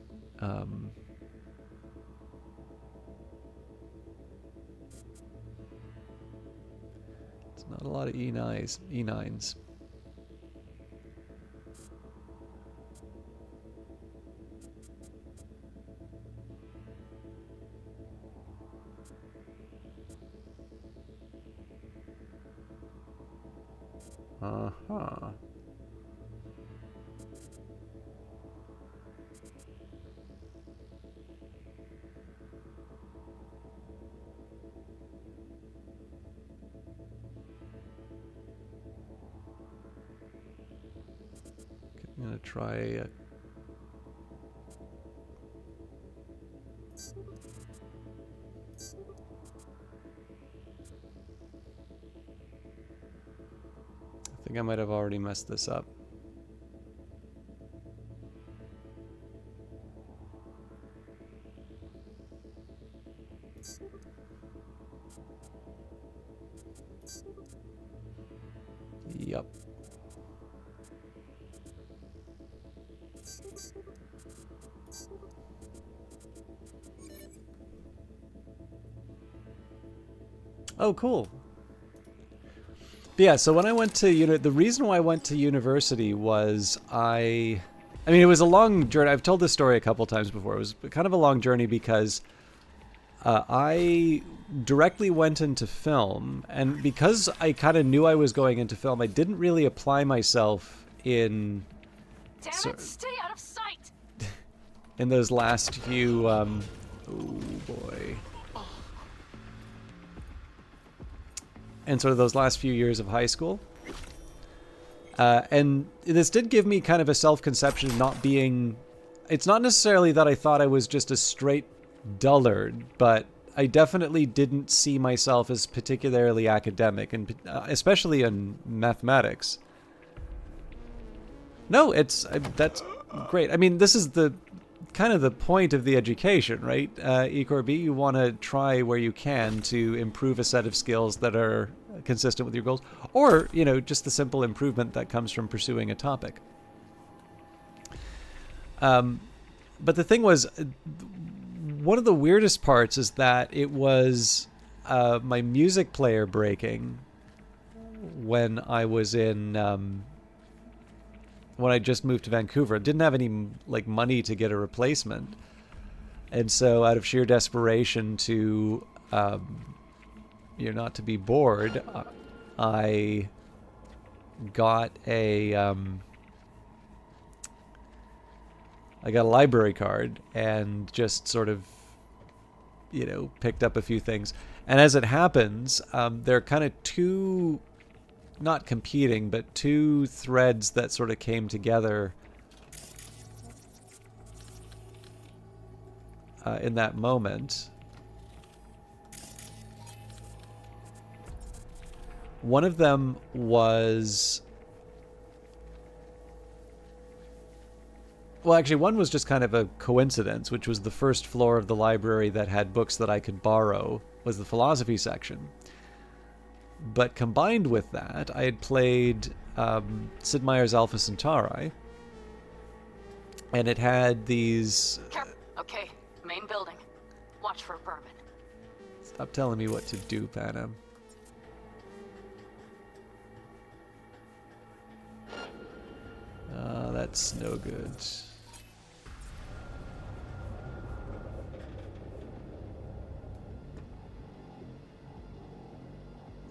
It's not a lot of E9s. Uh-huh. I'm gonna try. I think I might have already messed this up. Yep. Oh, cool. But yeah, so when I went to, the reason why I went to university was I mean, it was a long journey. I've told this story a couple times before. It was kind of a long journey because I directly went into film, and because I kind of knew I was going into film, I didn't really apply myself in. Damn it! Stay out of sight. In those last few, oh boy. And sort of those last few years of high school. And this did give me kind of a self-conception of not being... It's not necessarily that I thought I was just a straight dullard, but I definitely didn't see myself as particularly academic, and especially in mathematics. No, that's great. I mean, this is the kind of the point of the education, right? E-Core B, you want to try where you can to improve a set of skills that are consistent with your goals, or, just the simple improvement that comes from pursuing a topic. But the thing was, one of the weirdest parts is that it was my music player breaking when I was in... when I just moved to Vancouver. I didn't have any money to get a replacement, and so out of sheer desperation to not to be bored, I got a library card and just sort of picked up a few things. And as it happens, there are kind of two, not competing, but two threads that sort of came together in that moment. One of them was... Well, actually, one was just kind of a coincidence, which was the first floor of the library that had books that I could borrow, was the philosophy section. But combined with that, I had played Sid Meier's Alpha Centauri, and it had these... Okay, main building. Watch for Berman. Stop telling me what to do, Panam. That's no good. Let's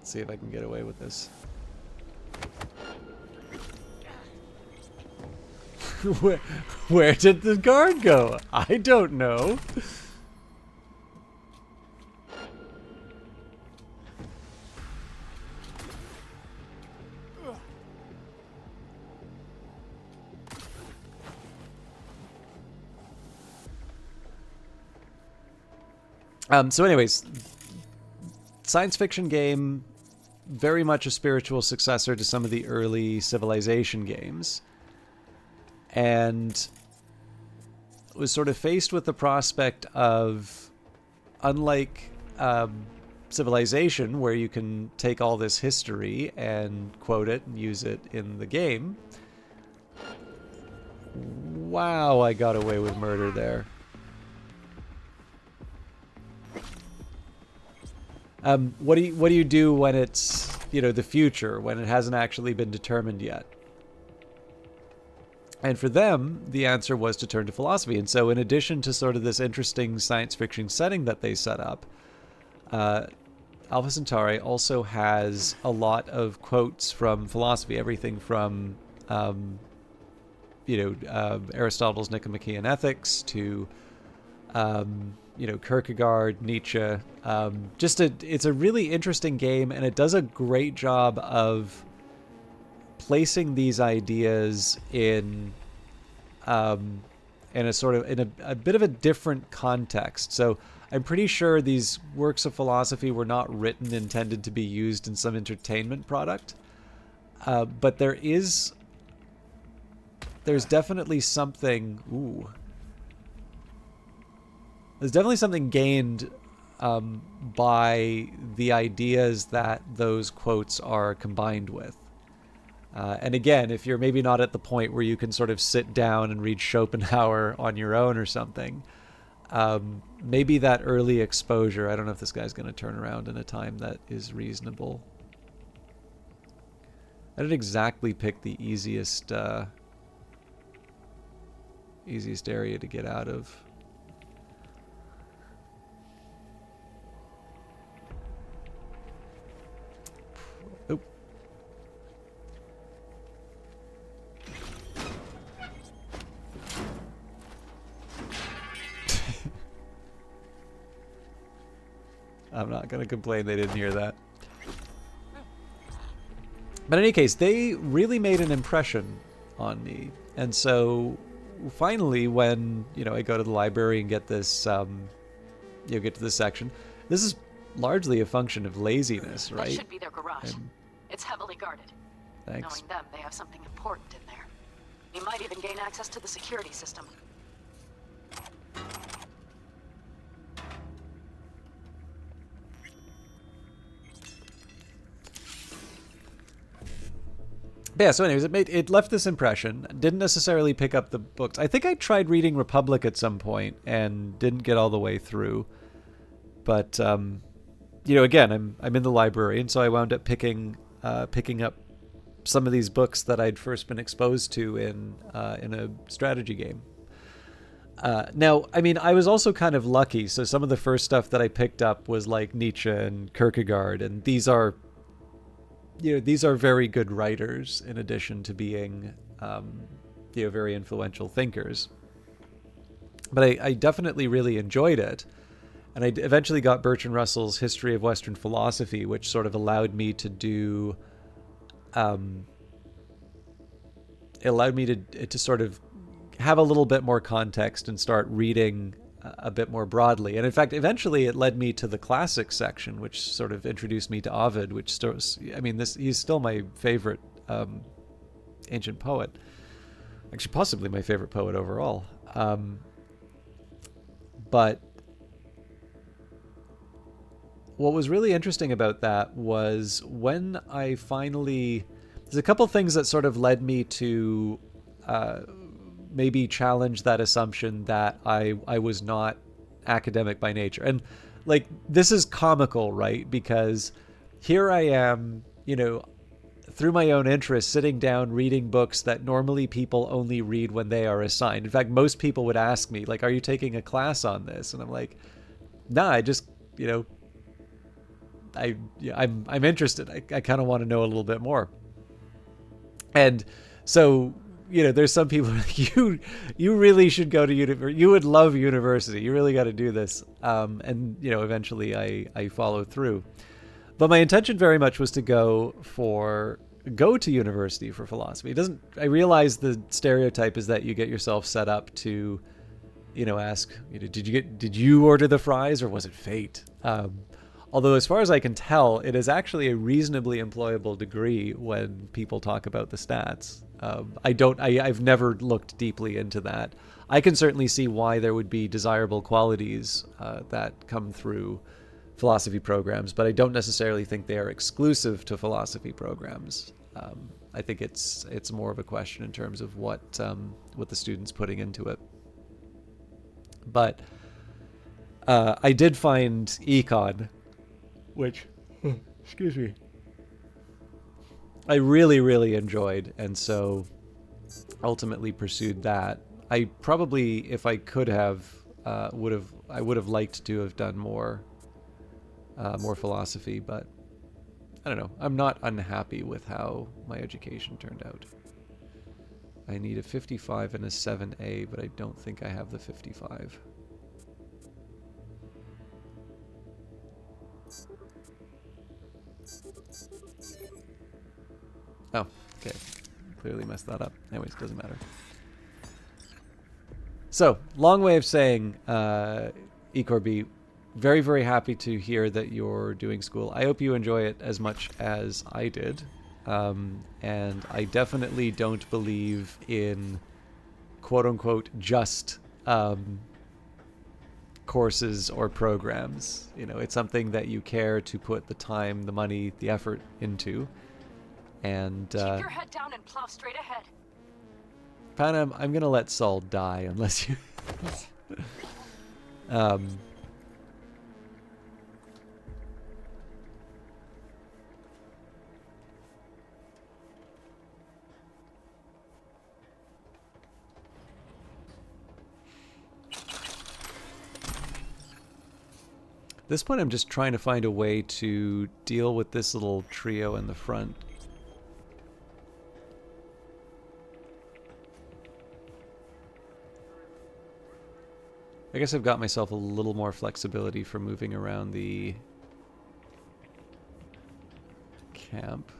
see if I can get away with this. Where did the guard go? I don't know. So anyways, science fiction game, very much a spiritual successor to some of the early Civilization games. And was sort of faced with the prospect of, unlike Civilization, where you can take all this history and quote it and use it in the game. Wow, I got away with murder there. What do you do when it's, you know, the future, when it hasn't actually been determined yet? And for them, the answer was to turn to philosophy. And so in addition to sort of this interesting science fiction setting that they set up, Alpha Centauri also has a lot of quotes from philosophy, everything from, Aristotle's Nicomachean Ethics to, Kierkegaard, Nietzsche. It's a really interesting game, and it does a great job of placing these ideas in a sort of in a bit of a different context. So I'm pretty sure these works of philosophy were not written intended to be used in some entertainment product, but there's definitely something. There's definitely something gained by the ideas that those quotes are combined with. And again, if you're maybe not at the point where you can sort of sit down and read Schopenhauer on your own or something, maybe that early exposure, I don't know if this guy's going to turn around in a time that is reasonable. I didn't exactly pick the easiest area to get out of. I'm not going to complain they didn't hear that. But in any case, they really made an impression on me. And so finally, when, I go to the library and get this, get to this section, this is largely a function of laziness, right? That should be their garage. It's heavily guarded. Thanks. Knowing them, they have something important in there. You might even gain access to the security system. But yeah, so anyways, it left this impression. Didn't necessarily pick up the books. I think I tried reading Republic at some point and didn't get all the way through. But again, I'm in the library, and so I wound up picking up some of these books that I'd first been exposed to in a strategy game. Now, I mean, I was also kind of lucky. So some of the first stuff that I picked up was like Nietzsche and Kierkegaard, and these are very good writers in addition to being, very influential thinkers. But I definitely really enjoyed it. And I eventually got Bertrand Russell's History of Western Philosophy, which sort of allowed me to do, to sort of have a little bit more context and start reading a bit more broadly. And in fact, eventually it led me to the classics section, which sort of introduced me to Ovid, which he's still my favorite ancient poet. Actually, possibly my favorite poet overall. But what was really interesting about that was when I finally... There's a couple things that sort of led me to maybe challenge that assumption that I was not academic by nature. And like, this is comical, right? Because here I am, through my own interest, sitting down reading books that normally people only read when they are assigned. In fact, most people would ask me, like, are you taking a class on this? And I'm like, nah, I just, I'm interested. I kind of want to know a little bit more. And so, there's some people like, you really should go to university. You would love university. You really got to do this. And eventually I followed through. But my intention very much was to go to university for philosophy. I realize the stereotype is that you get yourself set up to, ask, did you order the fries or was it fate? Although as far as I can tell, it is actually a reasonably employable degree when people talk about the stats. I've never looked deeply into that. I can certainly see why there would be desirable qualities that come through philosophy programs, but I don't necessarily think they are exclusive to philosophy programs. I think it's more of a question in terms of what the student's putting into it. But I did find econ, which, excuse me, I really, really enjoyed, and so ultimately pursued that. I probably, if I could have, I would have liked to have done more philosophy, but I don't know. I'm not unhappy with how my education turned out. I need a 55 and a 7A, but I don't think I have the 55. Oh, okay. Clearly messed that up. Anyways, doesn't matter. So, long way of saying, eCorby, very, very happy to hear that you're doing school. I hope you enjoy it as much as I did. And I definitely don't believe in quote-unquote just courses or programs. It's something that you care to put the time, the money, the effort into. And Keep your head down and plow straight ahead. Panam, I'm gonna let Saul die unless you At this point, I'm just trying to find a way to deal with this little trio in the front. I guess I've got myself a little more flexibility for moving around the camp.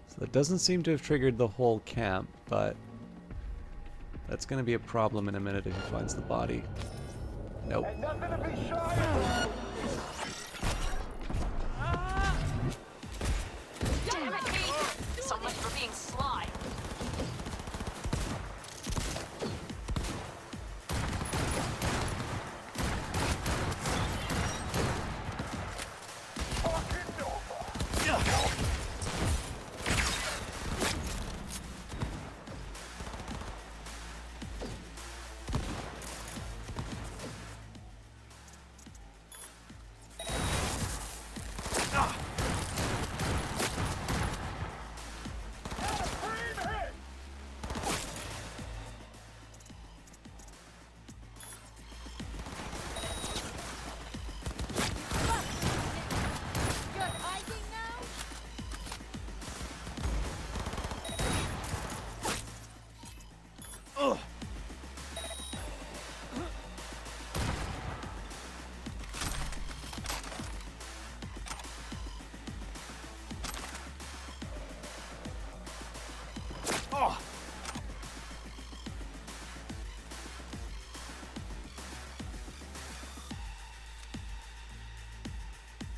So that doesn't seem to have triggered the whole camp, but that's going to be a problem in a minute if he finds the body. Nope. Damn it, Pete! So much for being sly.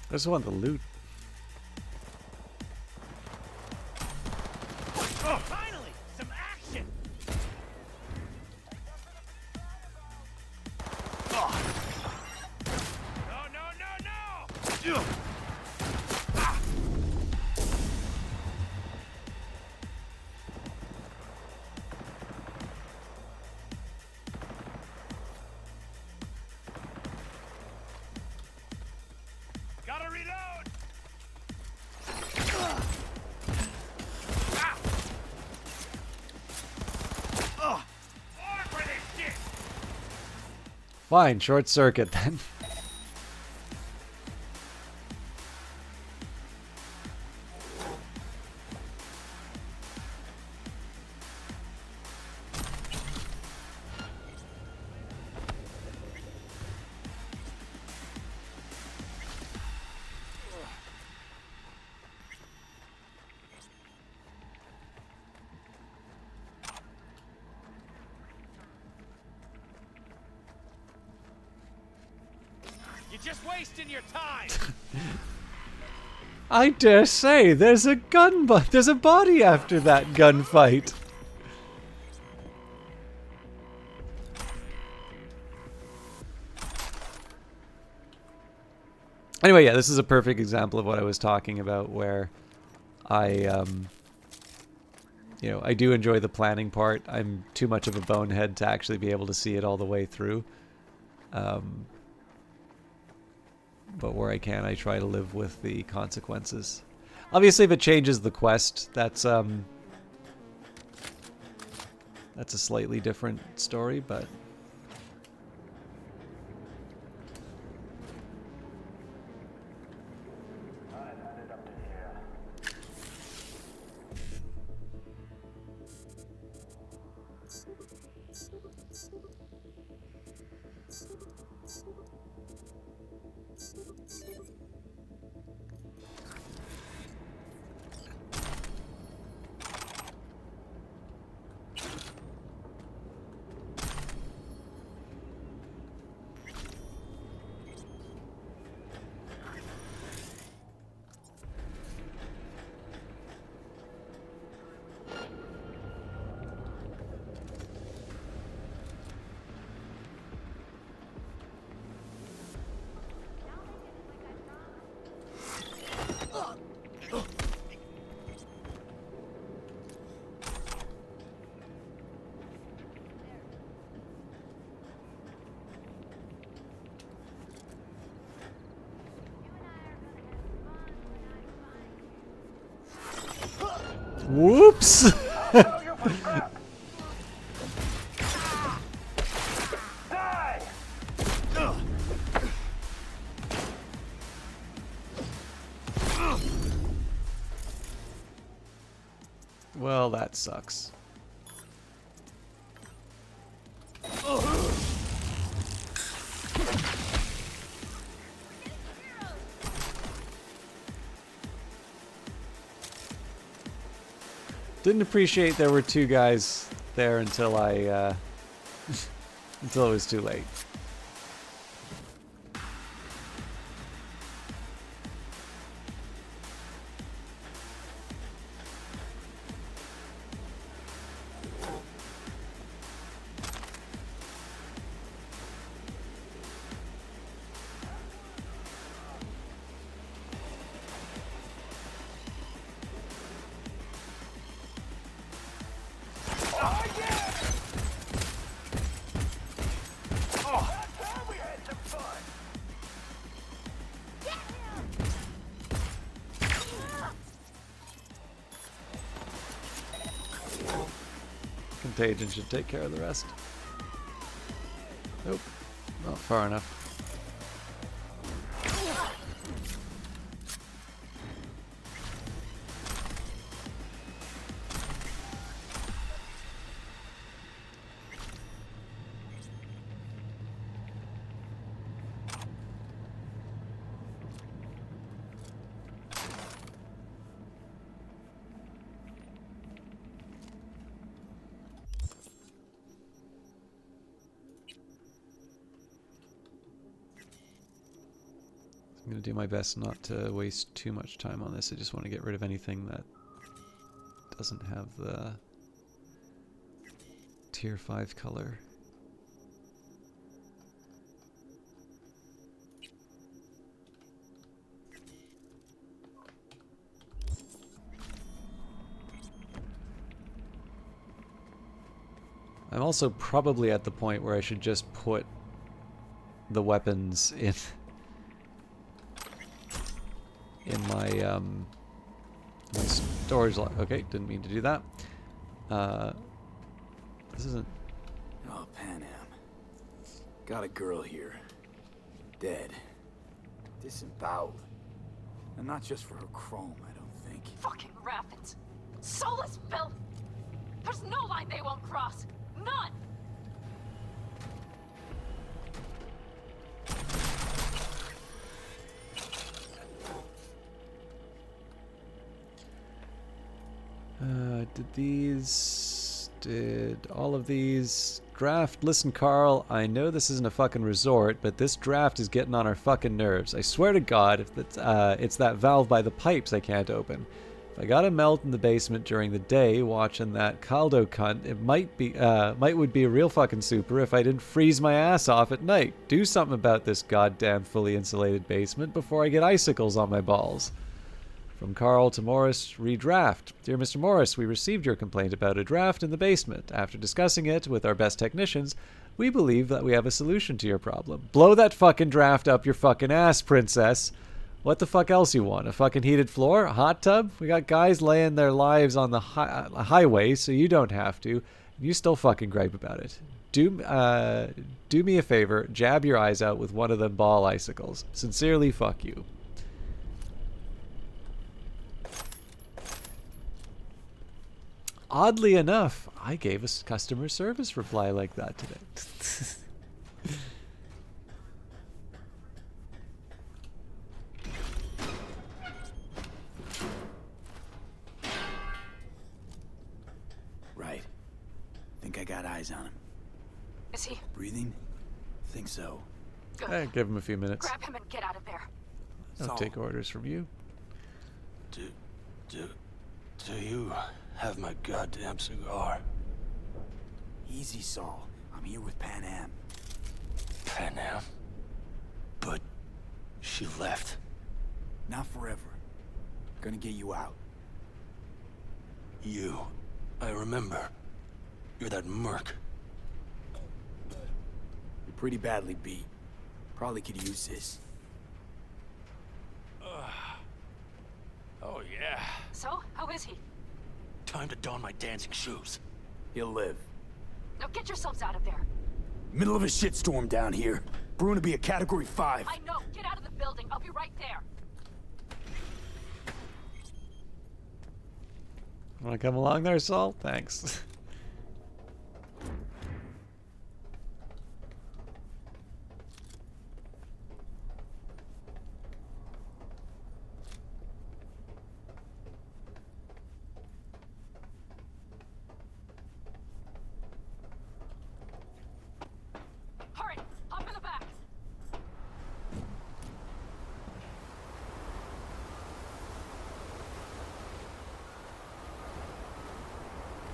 I just want the loot. Finally, some action! No! Fine, short circuit then. You're just wasting your time. I dare say there's a there's a body after that gunfight. Anyway, yeah, this is a perfect example of what I was talking about, where I, you know, I do enjoy the planning part. I'm too much of a bonehead to actually be able to see it all the way through. But where I can, I try to live with the consequences. Obviously, if it changes the quest, that's a slightly different story, but... Whoops! Well, that sucks. Didn't appreciate there were two guys there until I, until it was too late. Contagion should take care of the rest. Nope, not far enough. I'm going to do my best not to waste too much time on this. I just want to get rid of anything that doesn't have the tier 5 color. I'm also probably at the point where I should just put the weapons in my my storage lock. Okay, didn't mean to do that. This isn't. Oh, Pan Am. Got a girl here. Dead. Disemboweled. And not just for her chrome, I don't think. Fucking rabbits. Soulless filth. There's no line they won't cross. None. Did all of these draft? Listen, Carl, I know this isn't a fucking resort, but this draft is getting on our fucking nerves. I swear to God, if it's that valve by the pipes I can't open. If I gotta melt in the basement during the day watching that Caldo cunt, it would be a real fucking super if I didn't freeze my ass off at night. Do something about this goddamn fully insulated basement before I get icicles on my balls. From Carl to Morris, redraft. Dear Mr. Morris, we received your complaint about a draft in the basement. After discussing it with our best technicians, we believe that we have a solution to your problem. Blow that fucking draft up your fucking ass, princess. What the fuck else you want? A fucking heated floor? A hot tub? We got guys laying their lives on the highway, so you don't have to. You still fucking gripe about it. Do me a favor, jab your eyes out with one of them ball icicles. Sincerely, fuck you. Oddly enough, I gave a customer service reply like that today. Right. Think I got eyes on him. Is he? Breathing? Think so. Good. Give him a few minutes. Grab him and get out of there. Don't take orders from you. Do you have my goddamn cigar? Easy, Saul. I'm here with Pan Am. Pan Am? But she left. Not forever. Gonna get you out. You. I remember. You're that merc. You're pretty badly beat. Probably could use this. Oh, yeah. So, how is he? Time to don my dancing shoes. He'll live. Now get yourselves out of there. Middle of a shitstorm down here. Brewing to be a Category 5. I know. Get out of the building. I'll be right there. Want to come along there, Saul? Thanks. Hurry! Hop in the back!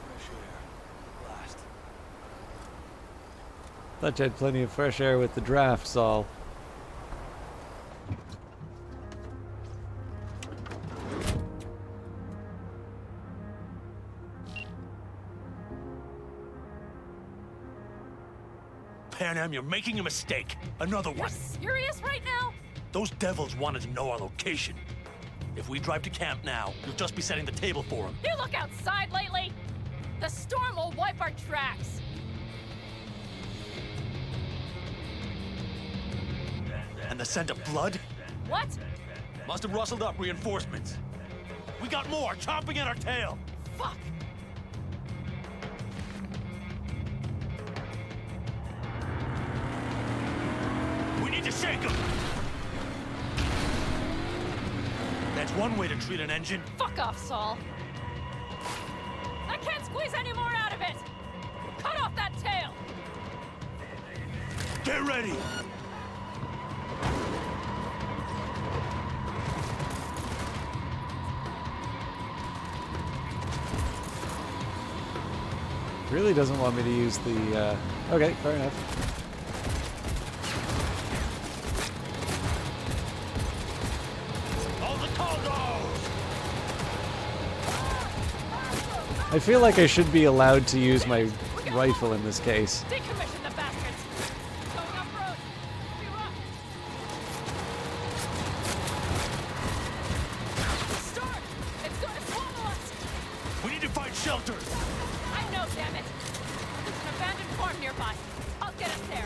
Fresh air. Blast. Thought you had plenty of fresh air with the draft, Saul. Pan Am, you're making a mistake. Another You're one. serious right now? Those devils wanted to know our location. If we drive to camp now, you'll just be setting the table for them. You look outside lately? The storm will wipe our tracks. And the scent of blood? What? Must have rustled up reinforcements. We got more chomping at our tail. Fuck! We need to shake them. That's one way to treat an engine. Fuck off, Saul. I can't squeeze any more out of it. Cut off that tail. Get ready. Really doesn't want me to use the, okay, fair enough. All the condos. I feel like I should be allowed to use my rifle in this case. Decommission the bastards. Going off-road. Be rough. Start! It's going to swallow us. We need to find shelter. I know, damn it. There's an abandoned farm nearby. I'll get us there.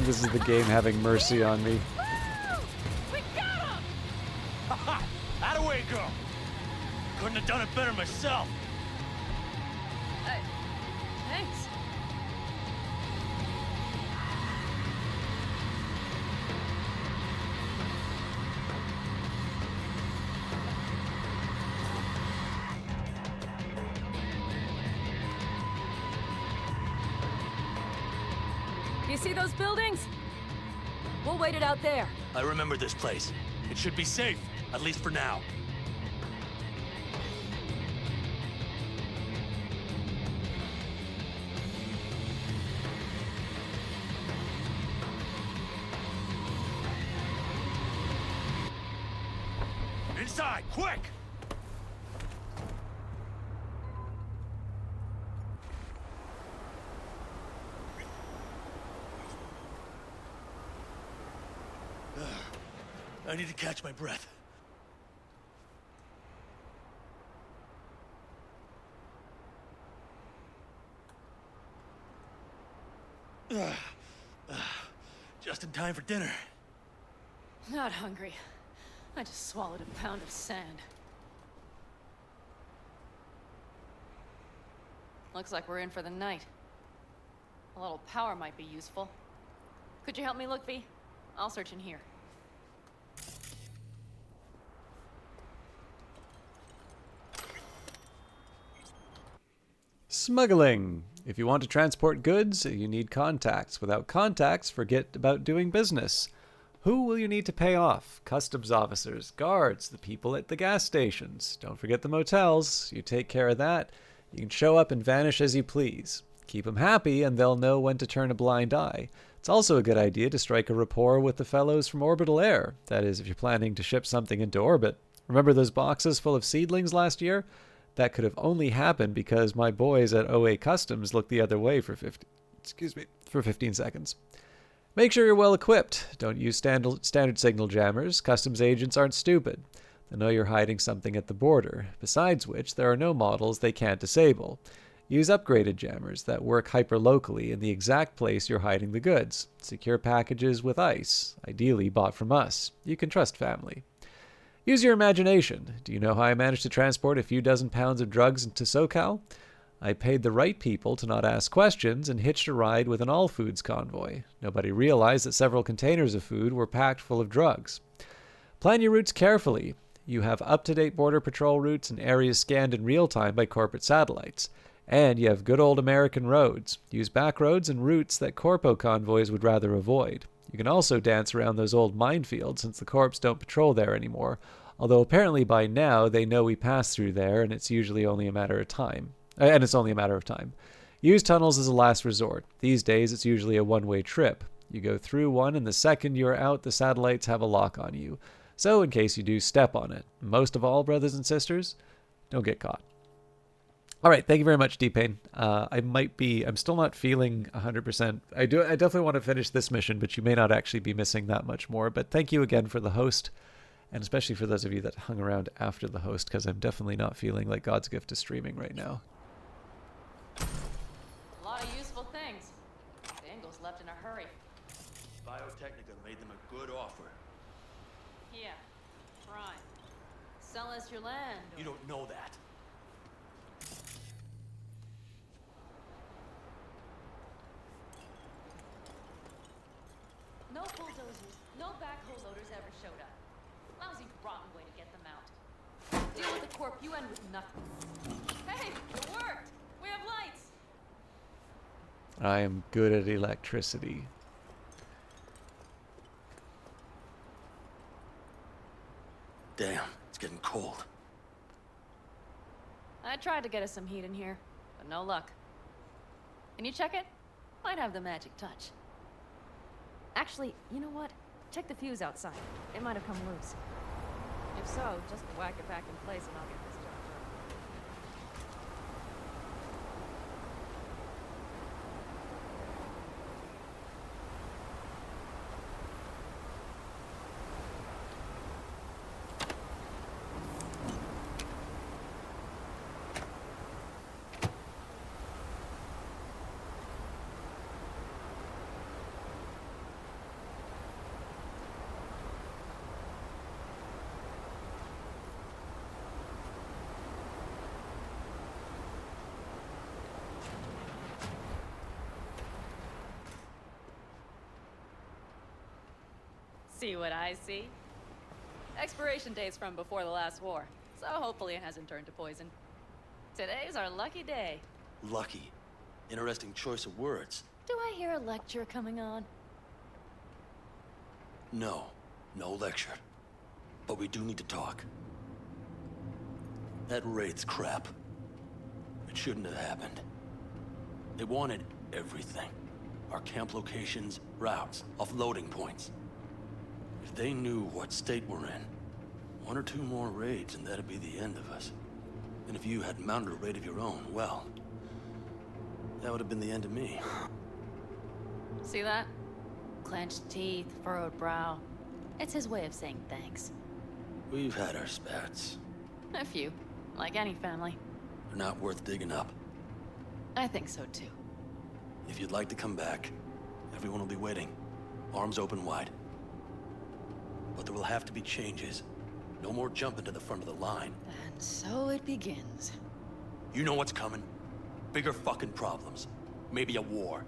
think this is the game having mercy on me. We got him! Out of way, girl! Couldn't have done it better myself. Thanks. You see those buildings? We'll wait it out there. I remember this place. It should be safe, at least for now. Inside, quick! I need to catch my breath. Just in time for dinner. Not hungry. I just swallowed a pound of sand. Looks like we're in for the night. A little power might be useful. Could you help me look, V? I'll search in here. Smuggling. If you want to transport goods, you need contacts. Without contacts, forget about doing business. Who will you need to pay off? Customs officers, guards, the people at the gas stations. Don't forget the motels. You take care of that. You can show up and vanish as you please. Keep them happy and they'll know when to turn a blind eye. It's also a good idea to strike a rapport with the fellows from Orbital Air. That is, if you're planning to ship something into orbit. Remember those boxes full of seedlings last year? That could have only happened because my boys at OA Customs looked the other way for 15 seconds. Make sure you're well equipped. Don't use standard signal jammers. Customs agents aren't stupid. They know you're hiding something at the border. Besides which, there are no models they can't disable. Use upgraded jammers that work hyper-locally in the exact place you're hiding the goods. Secure packages with ice, ideally bought from us. You can trust family. Use your imagination. Do you know how I managed to transport a few dozen pounds of drugs into SoCal? I paid the right people to not ask questions and hitched a ride with an all-foods convoy. Nobody realized that several containers of food were packed full of drugs. Plan your routes carefully. You have up-to-date Border Patrol routes and areas scanned in real time by corporate satellites. And you have good old American roads. Use back roads and routes that Corpo convoys would rather avoid. You can also dance around those old minefields since the Corps don't patrol there anymore, although apparently by now they know we pass through there and it's only a matter of time. Use tunnels as a last resort. These days it's usually a one-way trip. You go through one and the second you're out, the satellites have a lock on you. So in case you do step on it. Most of all, brothers and sisters, don't get caught. All right, thank you very much, D-Pain. I'm still not feeling 100%. I definitely want to finish this mission, but you may not actually be missing that much more. But thank you again for the host, and especially for those of you that hung around after the host, because I'm definitely not feeling like God's gift to streaming right now. A lot of useful things. The Ingalls left in a hurry. Biotechnica made them a good offer. Yeah, prime. Sell us your land. You don't know that. No bulldozers, no backhoe loaders ever showed up. Lousy, rotten way to get them out. Deal with the corp, you end with nothing. Hey, it worked! We have lights! I am good at electricity. Damn, it's getting cold. I tried to get us some heat in here, but no luck. Can you check it? Might have the magic touch. Actually, you know what? Check the fuse outside. It might have come loose. If so, just whack it back in place and I'll get this job done. See what I see? Expiration date's from before the last war, so hopefully it hasn't turned to poison. Today's our lucky day. Lucky. Interesting choice of words. Do I hear a lecture coming on? No. No lecture. But we do need to talk. That Wraith's crap. It shouldn't have happened. They wanted everything. Our camp locations, routes, offloading points. If they knew what state we're in, 1 or 2 more raids and that'd be the end of us. And if you had mounted a raid of your own, well, that would have been the end of me. See that? Clenched teeth, furrowed brow. It's his way of saying thanks. We've had our spats. A few, like any family. They're not worth digging up. I think so too. If you'd like to come back, everyone will be waiting. Arms open wide. But there will have to be changes. No more jumping to the front of the line. And so it begins. You know what's coming. Bigger fucking problems. Maybe a war.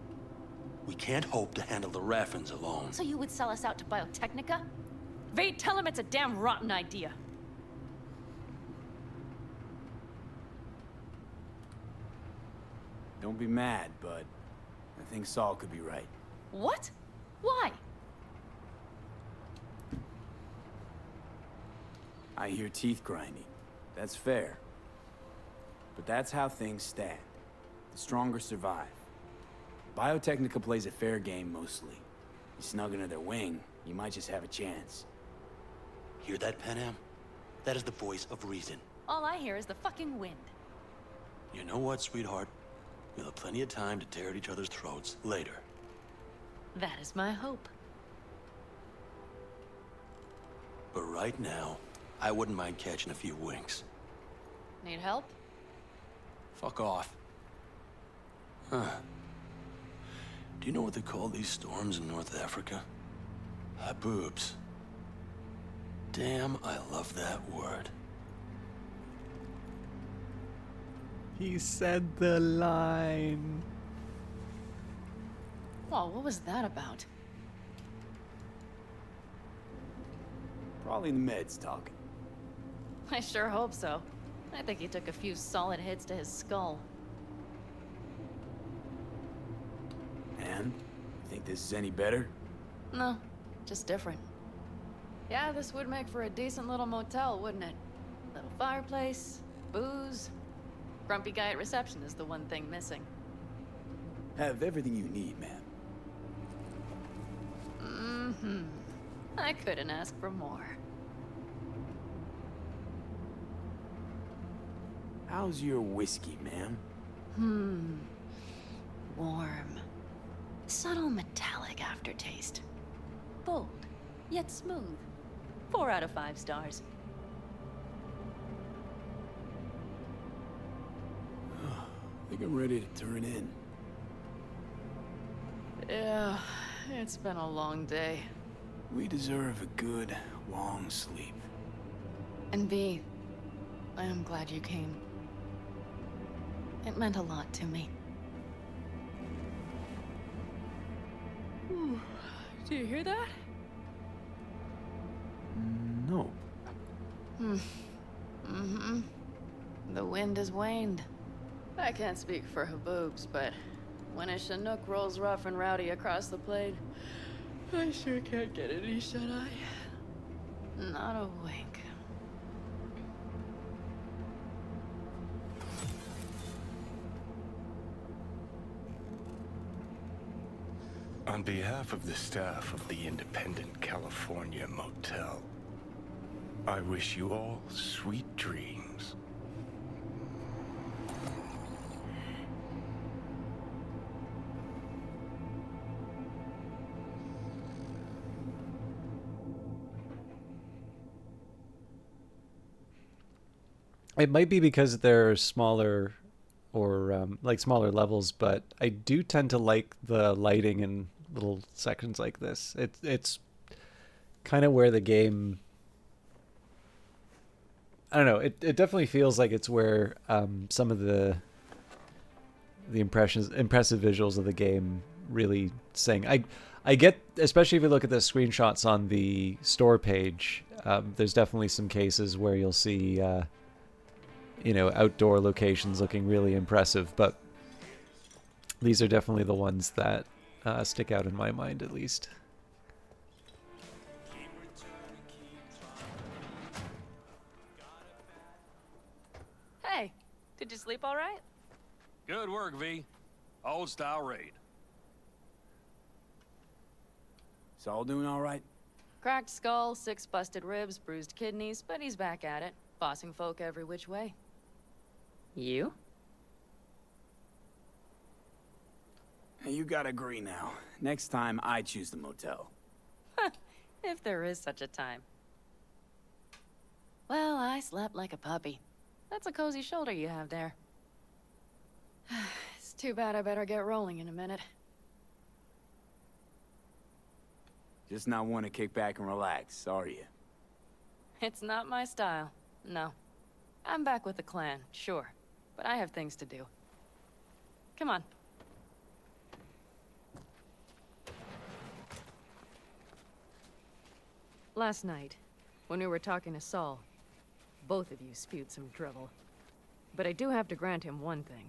We can't hope to handle the Raffins alone. So you would sell us out to Biotechnica? Vade, tell him it's a damn rotten idea. Don't be mad, but I think Saul could be right. What? Why? I hear teeth grinding. That's fair. But that's how things stand. The stronger survive. Biotechnica plays a fair game mostly. You snug under their wing, you might just have a chance. Hear that, Panam? That is the voice of reason. All I hear is the fucking wind. You know what, sweetheart? We'll have plenty of time to tear at each other's throats later. That is my hope. But right now, I wouldn't mind catching a few winks. Need help? Fuck off. Huh. Do you know what they call these storms in North Africa? Haboobs. Damn, I love that word. He said the line. Well, what was that about? Probably the meds talking. I sure hope so. I think he took a few solid hits to his skull. And? You think this is any better? No, just different. Yeah, this would make for a decent little motel, wouldn't it? Little fireplace, booze. Grumpy guy at reception is the one thing missing. Have everything you need, man. Mm-hmm. I couldn't ask for more. How's your whiskey, ma'am? Warm. Subtle metallic aftertaste. Bold, yet smooth. 4 out of 5 stars. I think I'm ready to turn in. Yeah, it's been a long day. We deserve a good, long sleep. And V, I am glad you came. It meant a lot to me. Do you hear that? No. Mm-hmm. The wind has waned. I can't speak for Haboobs, but when a Chinook rolls rough and rowdy across the plain, I sure can't get any shut-eye. Not a wink. On behalf of the staff of the Independent California Motel, I wish you all sweet dreams. It might be because they're smaller or like smaller levels, but I do tend to like the lighting in little sections like this. It's kind of where the game, I don't know, it definitely feels like it's where some of the impressive visuals of the game really sing. I get, especially if you look at the screenshots on the store page, there's definitely some cases where you'll see, outdoor locations looking really impressive, but these are definitely the ones that stick out in my mind, at least. Hey, did you sleep all right? Good work, V. Old style raid. Saul doing all right? Cracked skull, 6 busted ribs, bruised kidneys, but he's back at it, bossing folk every which way. You? Hey, you gotta agree now. Next time, I choose the motel. If there is such a time. Well, I slept like a puppy. That's a cozy shoulder you have there. It's too bad I better get rolling in a minute. Just not want to kick back and relax, are you? It's not my style, no. I'm back with the clan, sure, but I have things to do. Come on. Last night, when we were talking to Saul, both of you spewed some drivel. But I do have to grant him one thing.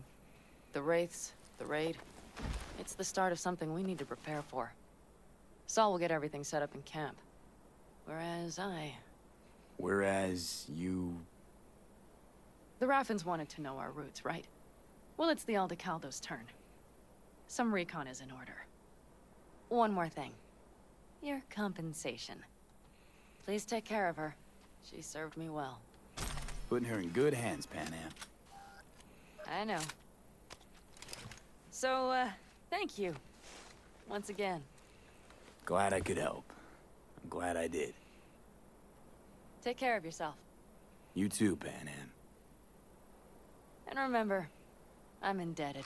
The Wraiths, the raid, it's the start of something we need to prepare for. Saul will get everything set up in camp. Whereas Whereas you... The Raffins wanted to know our roots, right? Well, it's the Aldecaldo's turn. Some recon is in order. One more thing. Your compensation. Please take care of her. She served me well. Putting her in good hands, Panam. I know. So, thank you. Once again. Glad I could help. I'm glad I did. Take care of yourself. You too, Panam. And remember, I'm indebted.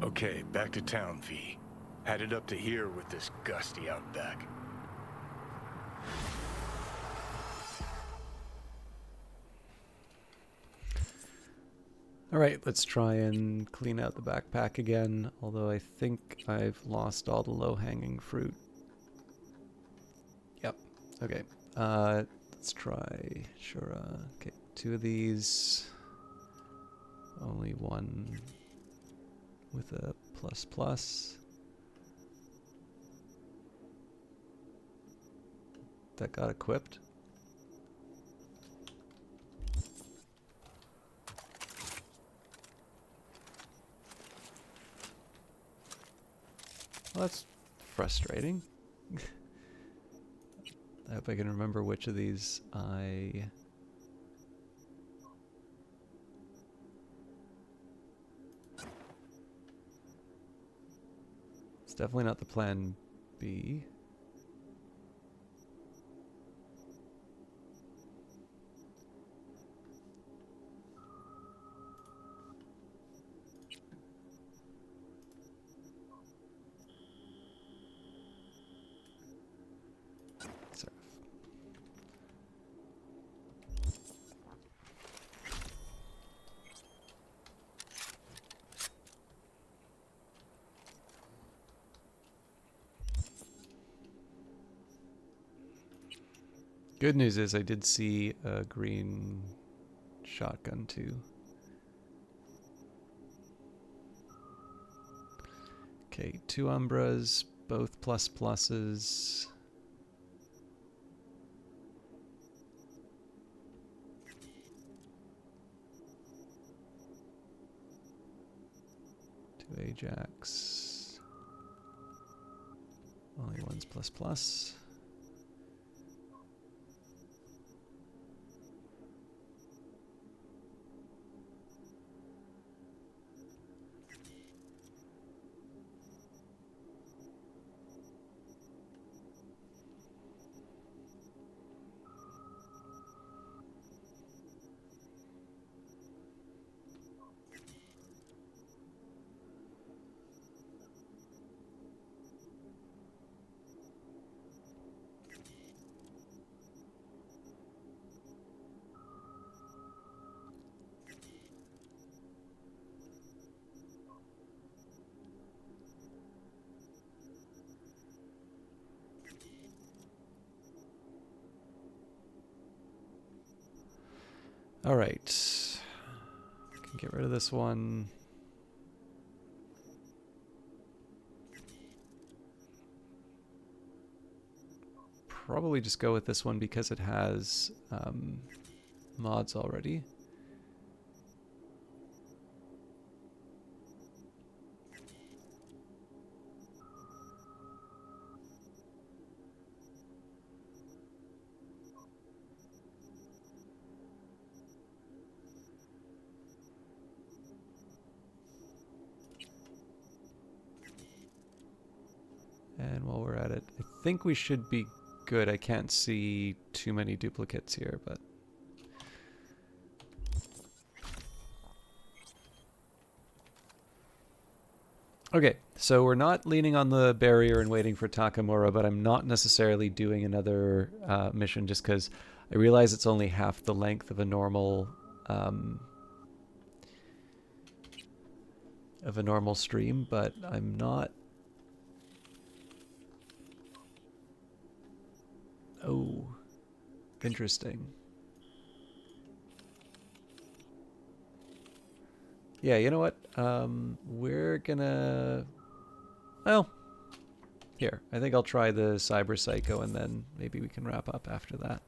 Okay, back to town, V. Headed up to here with this gusty outback. Alright, let's try and clean out the backpack again, although I think I've lost all the low-hanging fruit. Yep, okay. Let's try Shura. Okay, 2 of these. Only 1 with a ++. That got equipped. Well, that's frustrating. I hope I can remember which of these I... It's definitely not the plan B. Good news is I did see a green shotgun too. Okay, 2 Umbras, both ++s. Two Ajax. Only one's ++. All right. Can get rid of this one. Probably just go with this one because it has mods already. And while we're at it, I think we should be good. I can't see too many duplicates here, but... Okay, so we're not leaning on the barrier and waiting for Takamura, but I'm not necessarily doing another mission just because I realize it's only half the length of a normal stream, but I'm not... Oh, interesting. Yeah, you know what? We're gonna... Well, here. I think I'll try the Cyber Psycho and then maybe we can wrap up after that.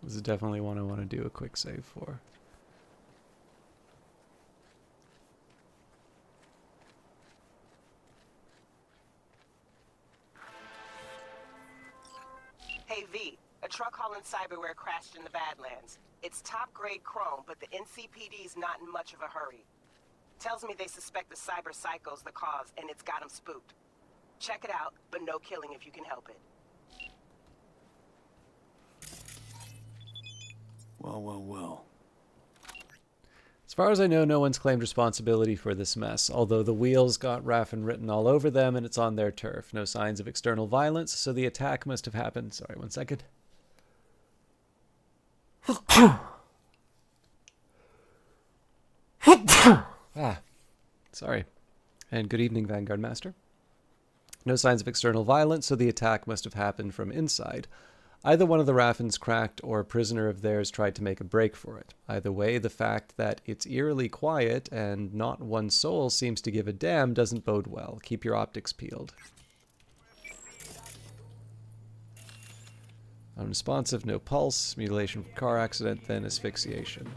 This is definitely one I want to do a quick save for. Hey V, a truck hauling cyberware crashed in the Badlands. It's top-grade chrome, but the NCPD's not in much of a hurry. Tells me they suspect the cyber psycho's the cause, and it's got them spooked. Check it out, but no killing if you can help it. Well. As far as I know, no one's claimed responsibility for this mess, although the wheels got Raffen written all over them and it's on their turf. No signs of external violence, so the attack must have happened. Sorry, 1 second. Sorry. And good evening, Vanguard Master. No signs of external violence, so the attack must have happened from inside. Either one of the Raffens cracked or a prisoner of theirs tried to make a break for it. Either way, the fact that it's eerily quiet and not one soul seems to give a damn doesn't bode well. Keep your optics peeled. Unresponsive, no pulse, mutilation from car accident, then asphyxiation.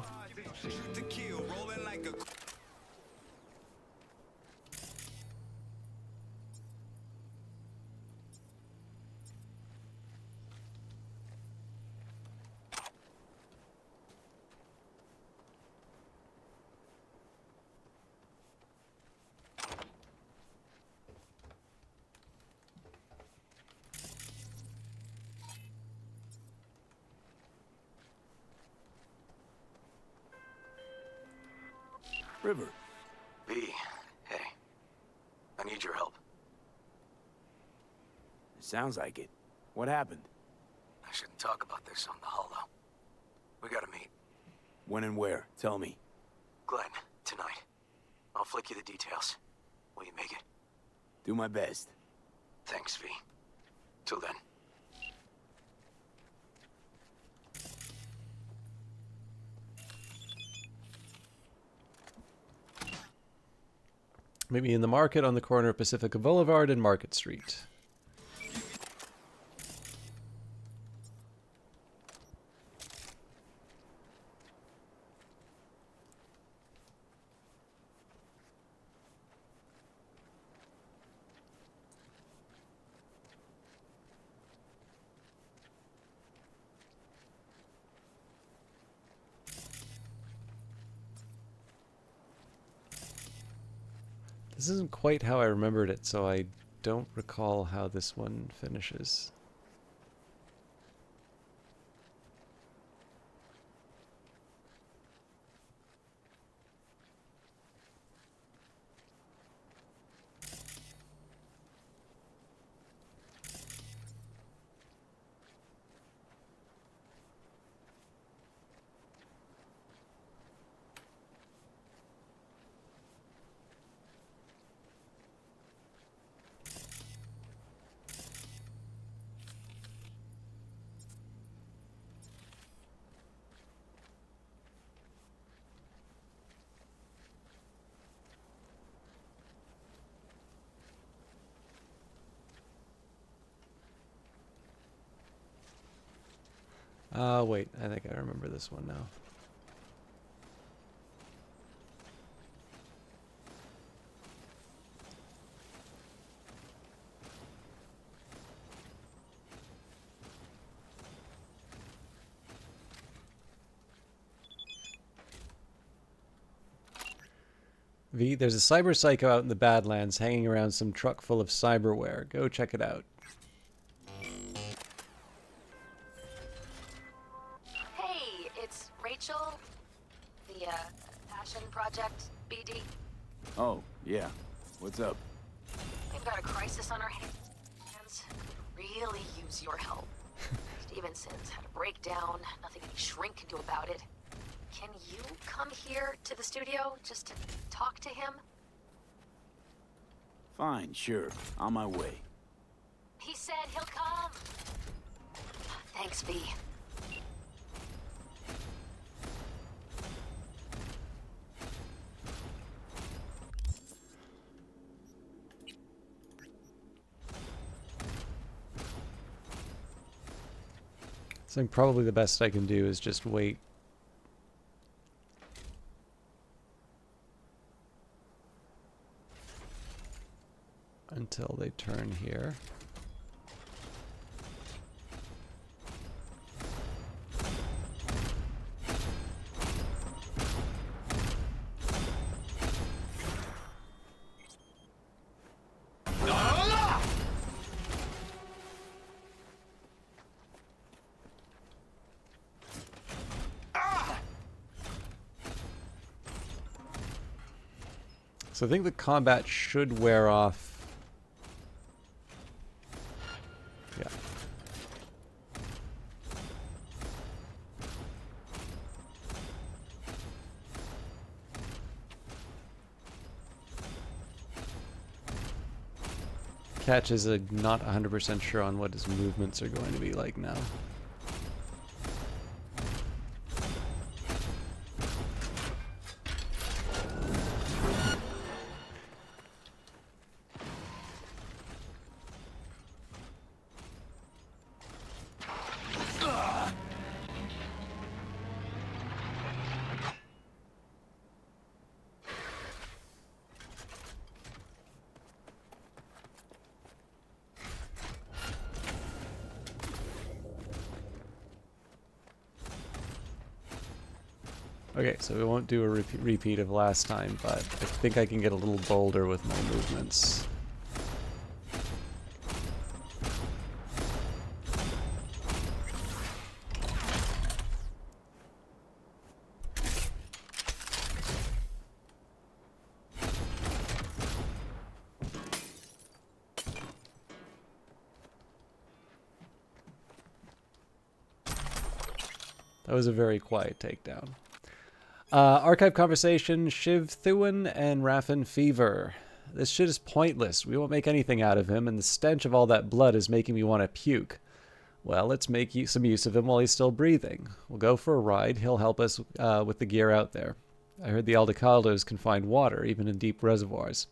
River. V, hey. I need your help. Sounds like it. What happened? I shouldn't talk about this on the holo. We gotta meet. When and where? Tell me. Glenn, tonight. I'll flick you the details. Will you make it? Do my best. Thanks, V. Till then. Meet me in the market on the corner of Pacifica Boulevard and Market Street. This isn't quite how I remembered it, so I don't recall how this one finishes. Wait, I think I remember this one now. V, there's a cyber psycho out in the Badlands hanging around some truck full of cyberware. Go check it out. Hey, it's Rachel. The, Passion Project, BD. Oh, yeah. What's up? We've got a crisis on our hands. Really use your help. Stevenson's had a breakdown. Nothing any shrink can do about it. Can you come here to the studio just to talk to him? Fine, sure. On my way. He said he'll come. Thanks, V. I think probably the best I can do is just wait until they turn here. So I think the combat should wear off. Yeah. Catch is not 100% sure on what his movements are going to be like now. Okay, so we won't do a repeat of last time, but I think I can get a little bolder with my movements. That was a very quiet takedown. Archive conversation, Shiv Thuan and Raffin Fever. This shit is pointless. We won't make anything out of him, and the stench of all that blood is making me want to puke. Well, let's make some use of him while he's still breathing. We'll go for a ride. He'll help us with the gear out there. I heard the Aldecaldos can find water, even in deep reservoirs.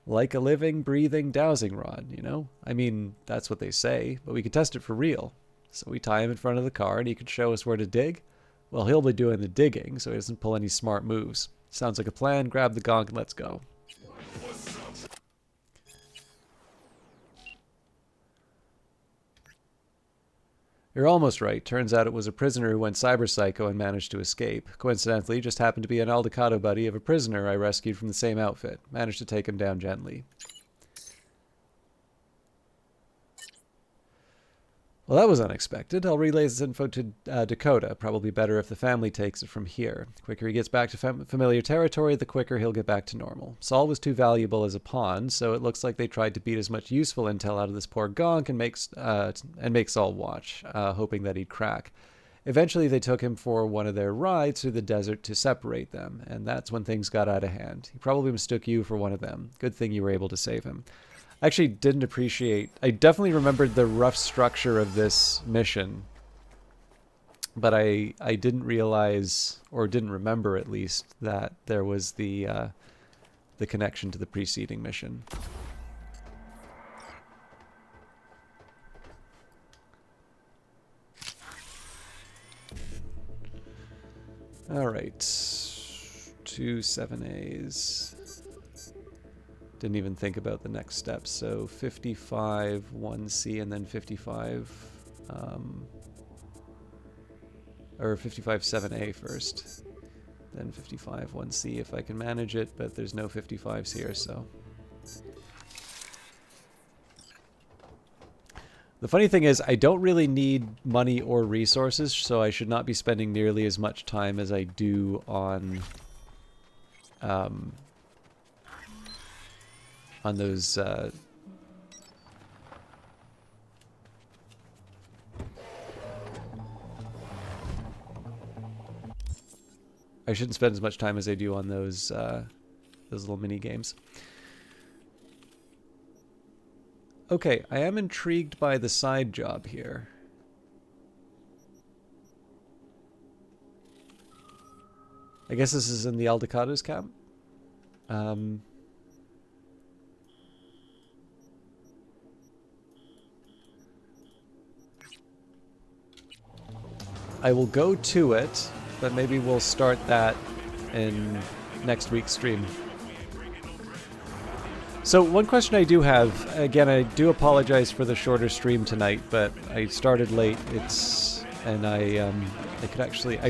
Like a living, breathing dowsing rod, you know? I mean, that's what they say, but we could test it for real. So we tie him in front of the car and he could show us where to dig. Well, he'll be doing the digging, so he doesn't pull any smart moves. Sounds like a plan. Grab the gonk and let's go. You're almost right. Turns out it was a prisoner who went cyber psycho and managed to escape. Coincidentally, just happened to be an Aldecado buddy of a prisoner I rescued from the same outfit. Managed to take him down gently. Well, that was unexpected. I'll relay this info to Dakota. Probably better if the family takes it from here. The quicker he gets back to familiar territory, the quicker he'll get back to normal. Saul was too valuable as a pawn, so it looks like they tried to beat as much useful intel out of this poor gonk and make Saul watch, hoping that he'd crack. Eventually, they took him for one of their rides through the desert to separate them, and that's when things got out of hand. He probably mistook you for one of them. Good thing you were able to save him. I actually didn't appreciate... I definitely remembered the rough structure of this mission, but I didn't realize, or didn't remember at least, that there was the connection to the preceding mission. All right, 2 7As. Didn't even think about the next steps. So 55 1C and then 55 or 55 7A first, then 55 1C if I can manage it, but there's no 55s here, so. The funny thing is I don't really need money or resources, so I should not be spending nearly as much time as I do on those I shouldn't spend as much time as I do on those little mini games. Okay, I am intrigued by the side job here. I guess this is in the Aldecado's camp. I will go to it, but maybe we'll start that in next week's stream. So one question I do have, again, I do apologize for the shorter stream tonight, but I started late. I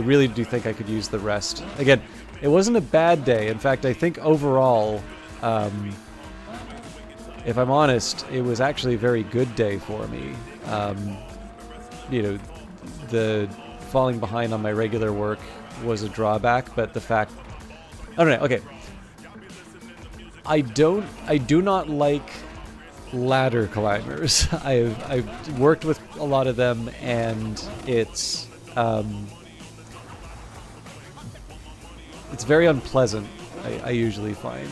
really do think I could use the rest. Again, it wasn't a bad day. In fact, I think overall, if I'm honest, it was actually a very good day for me. You know, the falling behind on my regular work was a drawback, but the fact... I don't know, okay. I do not like ladder climbers. I've worked with a lot of them, and it's very unpleasant, I usually find.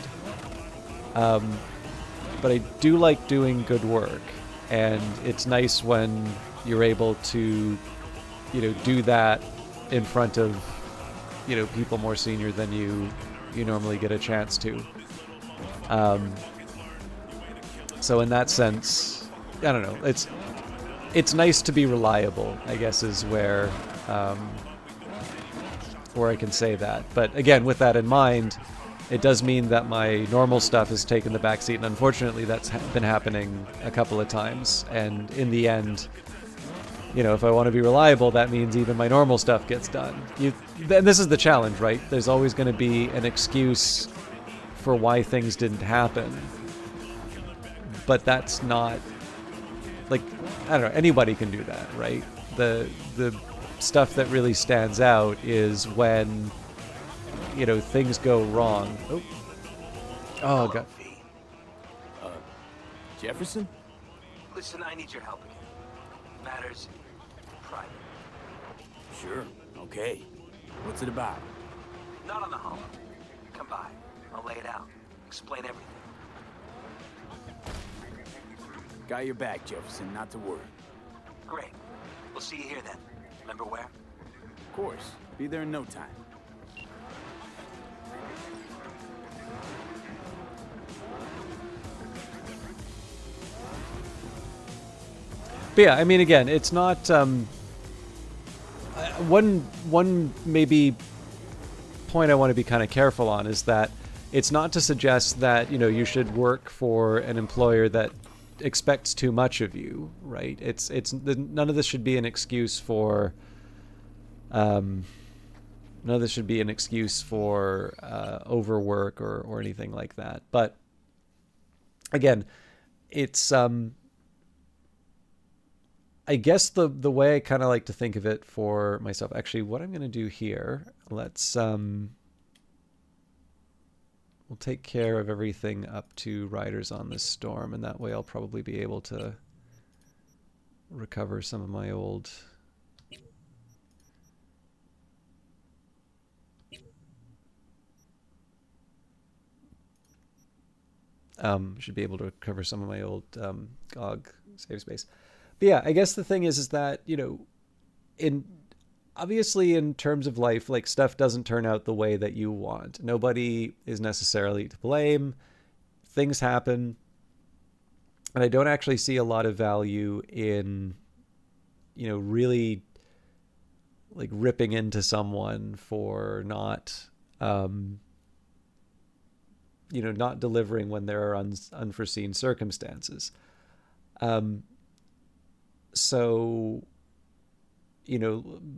But I do like doing good work, and it's nice when you're able to, you know, do that in front of, you know, people more senior than you normally get a chance to. So in that sense, I don't know, it's nice to be reliable, I guess, is where I can say that. But again, with that in mind, it does mean that my normal stuff has taken the backseat, and unfortunately that's been happening a couple of times. And in the end, you know, if I want to be reliable, that means even my normal stuff gets done. And this is the challenge, right? There's always going to be an excuse for why things didn't happen. But that's not, like, I don't know, anybody can do that, right? The stuff that really stands out is when, you know, things go wrong. Oh God. Jefferson? Listen, I need your help again. Matters private. Sure, okay. What's it about? Not on the home. Come by. I'll lay it out. Explain everything. Got your back, Jefferson, not to worry. Great. We'll see you here then. Remember where? Of course. Be there in no time. But yeah, I mean, again, it's not one maybe point I want to be kind of careful on is that it's not to suggest that you should work for an employer that expects too much of you, right? None of this should be an excuse for overwork or anything like that. But again, it's I guess the way I kind of like to think of it for myself. Actually, what I'm going to do here, let's we'll take care of everything up to Riders on this Storm, and that way I'll probably be able to recover some of my old should be able to recover some of my old GOG save space. But yeah, I guess the thing is that, obviously in terms of life, like, stuff doesn't turn out the way that you want. Nobody is necessarily to blame. Things happen. And I don't actually see a lot of value in, really like ripping into someone for not, not delivering when there are unforeseen circumstances. So,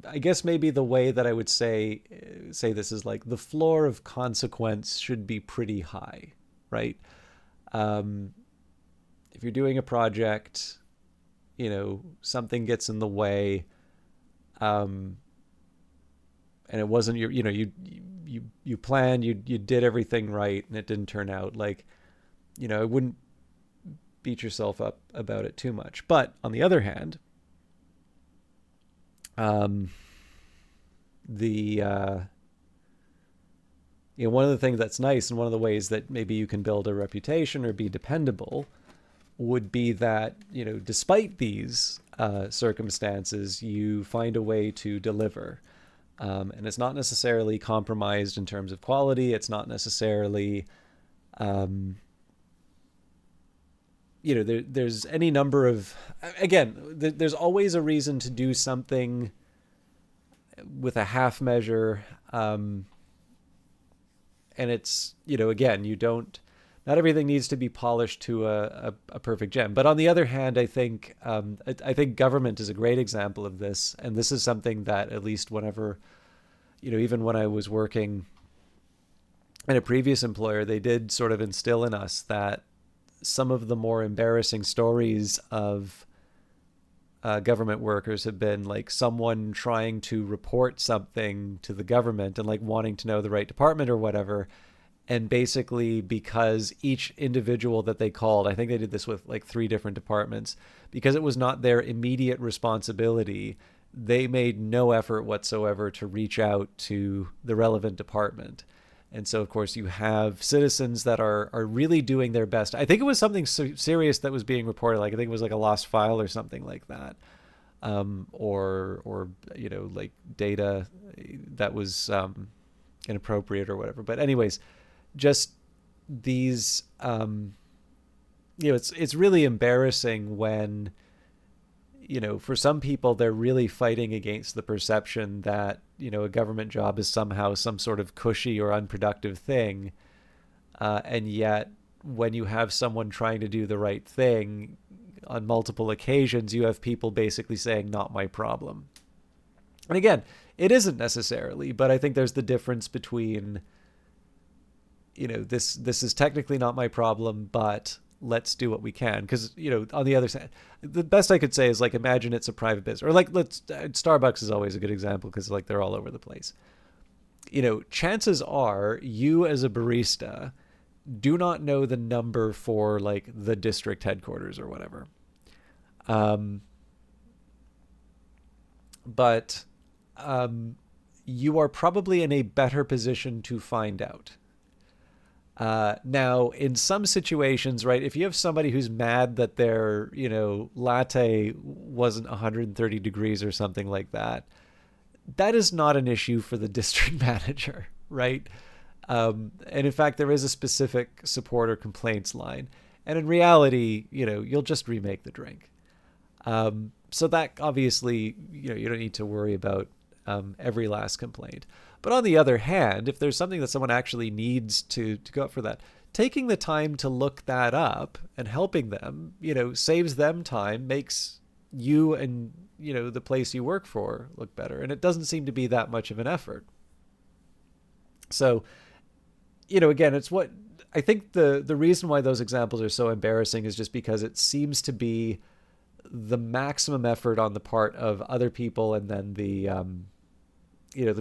I guess maybe the way that I would say this is like the floor of consequence should be pretty high, right? If you're doing a project, something gets in the way, and it wasn't your, you planned, you did everything right, and it didn't turn out, like, I wouldn't beat yourself up about it too much. But on the other hand, one of the things that's nice, and one of the ways that maybe you can build a reputation or be dependable, would be that, despite these circumstances, you find a way to deliver. And it's not necessarily compromised in terms of quality. It's not necessarily, there's any number of, again, there's always a reason to do something with a half measure. And it's, again, not everything needs to be polished to a perfect gem. But on the other hand, I think government is a great example of this. And this is something that, at least whenever, even when I was working at a previous employer, they did sort of instill in us that some of the more embarrassing stories of government workers have been like someone trying to report something to the government and like wanting to know the right department or whatever. And basically, because each individual that they called, I think they did this with like 3 different departments, because it was not their immediate responsibility, they made no effort whatsoever to reach out to the relevant department. And so, of course, you have citizens that are really doing their best. I think it was something serious that was being reported. Like, I think it was like a lost file or something like that. Or like data that was inappropriate or whatever. But anyways, just these, it's really embarrassing when, for some people, they're really fighting against the perception that, a government job is somehow some sort of cushy or unproductive thing. And yet when you have someone trying to do the right thing on multiple occasions, you have people basically saying, not my problem. And again, it isn't necessarily, but I think there's the difference between, this is technically not my problem, but let's do what we can. Because, on the other side, the best I could say is, like, imagine it's a private business, or like, Starbucks is always a good example because, like, they're all over the place. Chances are you as a barista do not know the number for like the district headquarters or whatever. But you are probably in a better position to find out. Now, in some situations, right, if you have somebody who's mad that their, latte wasn't 130 degrees or something like that, that is not an issue for the district manager, right? And in fact, there is a specific support or complaints line. And in reality, you'll just remake the drink. So that obviously, you don't need to worry about every last complaint. But on the other hand, if there's something that someone actually needs to go up for that, taking the time to look that up and helping them, saves them time, makes you and, the place you work for look better. And it doesn't seem to be that much of an effort. So, again, it's what I think the reason why those examples are so embarrassing is just because it seems to be the maximum effort on the part of other people, and then the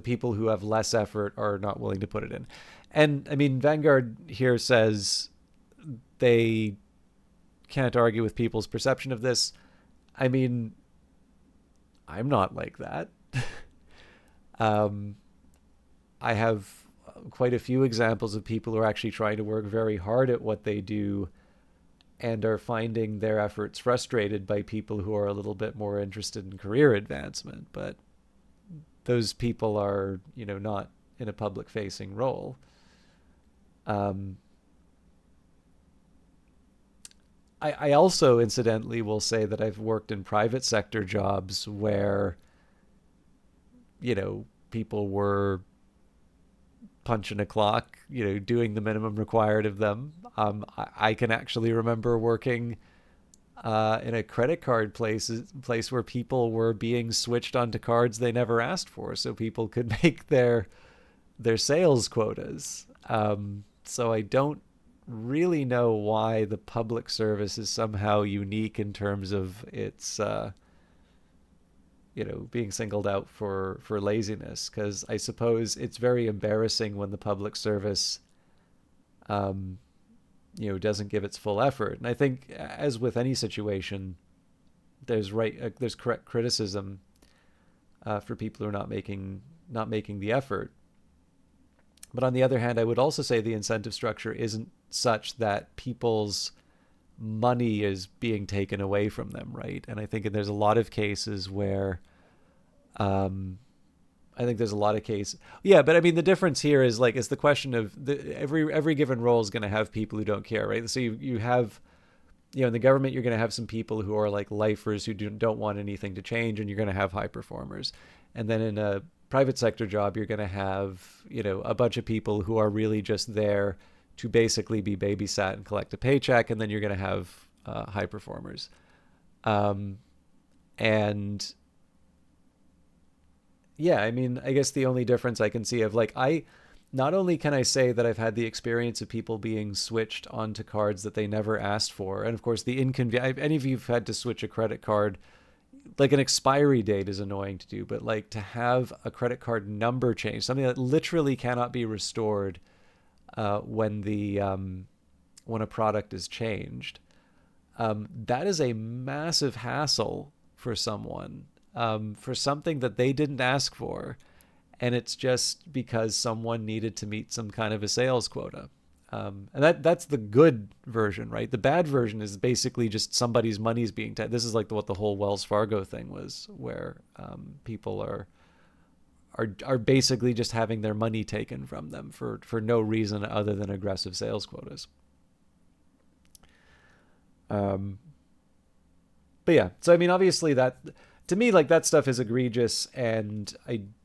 people who have less effort are not willing to put it in. And I mean, Vanguard here says they can't argue with people's perception of this. I mean, I'm not like that. I have quite a few examples of people who are actually trying to work very hard at what they do and are finding their efforts frustrated by people who are a little bit more interested in career advancement. But those people are, not in a public facing role. I also, incidentally, will say that I've worked in private sector jobs where, people were punching a clock, doing the minimum required of them. I can actually remember working in a credit card place where people were being switched onto cards they never asked for, so people could make their sales quotas. So I don't really know why the public service is somehow unique in terms of its being singled out for laziness, because I suppose it's very embarrassing when the public service doesn't give its full effort. And I think, as with any situation, there's correct criticism for people who are not making the effort. But on the other hand, I would also say the incentive structure isn't such that people's money is being taken away from them, right? And I think there's a lot of cases where yeah, but I mean, the difference here is it's the question of every given role is going to have people who don't care, right? So you have, in the government, you're going to have some people who are like lifers who don't want anything to change, and you're going to have high performers. And then in a private sector job, you're going to have, a bunch of people who are really just there to basically be babysat and collect a paycheck, and then you're going to have high performers. And yeah, I mean, I guess the only difference I can see of not only can I say that I've had the experience of people being switched onto cards that they never asked for, and of course the inconvenience, any of you have had to switch a credit card, an expiry date is annoying to do, but to have a credit card number change, something that literally cannot be restored when a product is changed, that is a massive hassle for someone. For something that they didn't ask for, and it's just because someone needed to meet some kind of a sales quota. And that's the good version, right? The bad version is basically just somebody's money's being taken. This is what the whole Wells Fargo thing was, where people are basically just having their money taken from them for no reason other than aggressive sales quotas. But yeah, so I mean, obviously that, to me, that stuff is egregious, and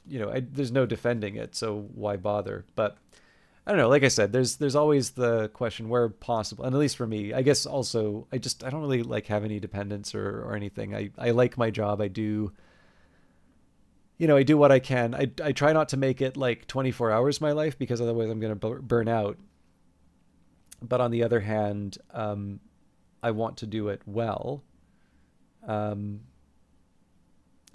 there's no defending it, so why bother? But I don't know, like I said, there's always the question where possible, and at least for me, I guess also, I don't really have any dependents or anything. I like my job. I do, I do what I can. I try not to make it 24 hours my life, because otherwise I'm going to burn out. But on the other hand, I want to do it well.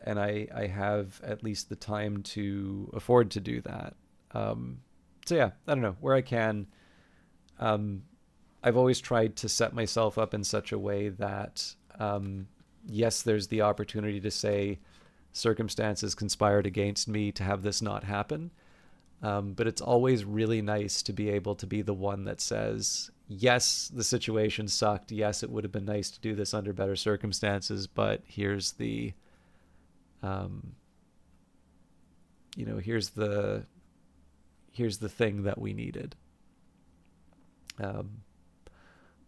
And I have at least the time to afford to do that. So yeah, I don't know, where I can. I've always tried to set myself up in such a way that, yes, there's the opportunity to say circumstances conspired against me to have this not happen. But it's always really nice to be able to be the one that says, yes, the situation sucked. Yes, it would have been nice to do this under better circumstances, but here's the here's the thing that we needed.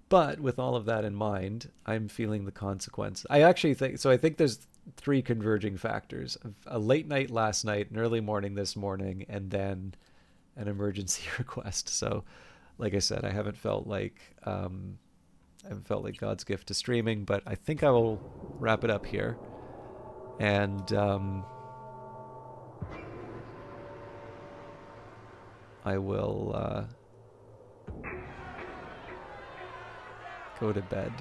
But with all of that in mind, I'm feeling the consequence. I actually think so. I think there's three converging factors: a late night last night, an early morning this morning, and then an emergency request. So, like I said, I haven't felt like God's gift to streaming. But I think I will wrap it up here, and I will go to bed.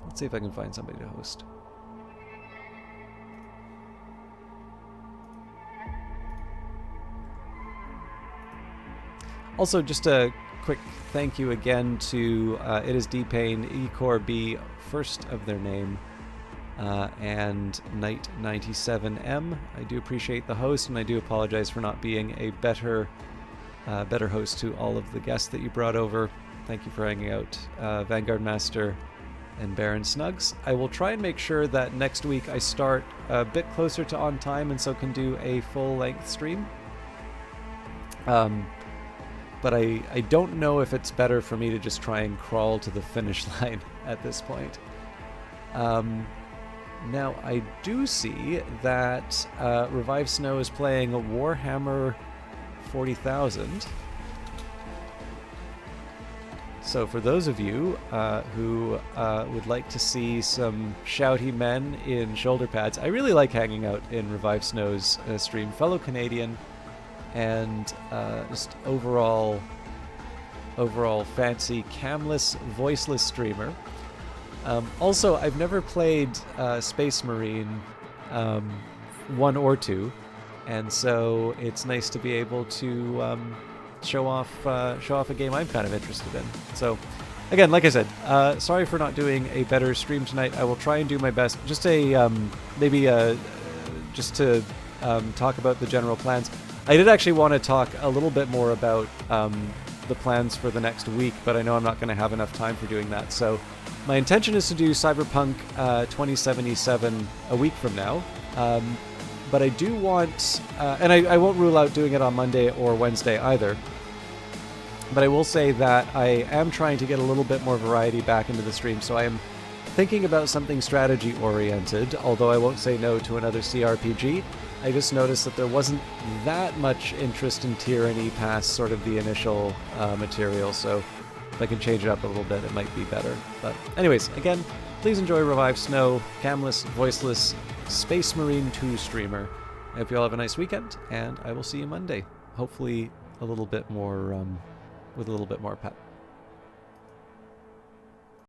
Let's see if I can find somebody to host. Also, just a quick thank you again to It Is D-Pain, Ecor B, first of their name, and Knight97M. I do appreciate the host, and I do apologize for not being a better host to all of the guests that you brought over. Thank you for hanging out, Vanguard Master and Baron Snugs. I will try and make sure that next week I start a bit closer to on time and so can do a full-length stream. But I don't know if it's better for me to just try and crawl to the finish line at this point. Now, I do see that Revive Snow is playing Warhammer 40,000. So for those of you who would like to see some shouty men in shoulder pads, I really like hanging out in Revive Snow's stream. Fellow Canadian, and just overall fancy camless, voiceless streamer. Also, I've never played Space Marine 1 or 2, and so it's nice to be able to show off a game I'm kind of interested in. So, again, like I said, sorry for not doing a better stream tonight. I will try and do my best. Just just to talk about the general plans. I did actually want to talk a little bit more about the plans for the next week, but I know I'm not going to have enough time for doing that. So my intention is to do Cyberpunk 2077 a week from now. But I do want, and I won't rule out doing it on Monday or Wednesday either, but I will say that I am trying to get a little bit more variety back into the stream, so I am thinking about something strategy-oriented, although I won't say no to another CRPG. I just noticed that there wasn't that much interest in Tyranny past sort of the initial material, so if I can change it up a little bit, it might be better. But anyways, again, please enjoy Revive Snow, camless, voiceless, Space Marine 2 streamer. I hope you all have a nice weekend, and I will see you Monday. Hopefully a little bit more, with a little bit more pep.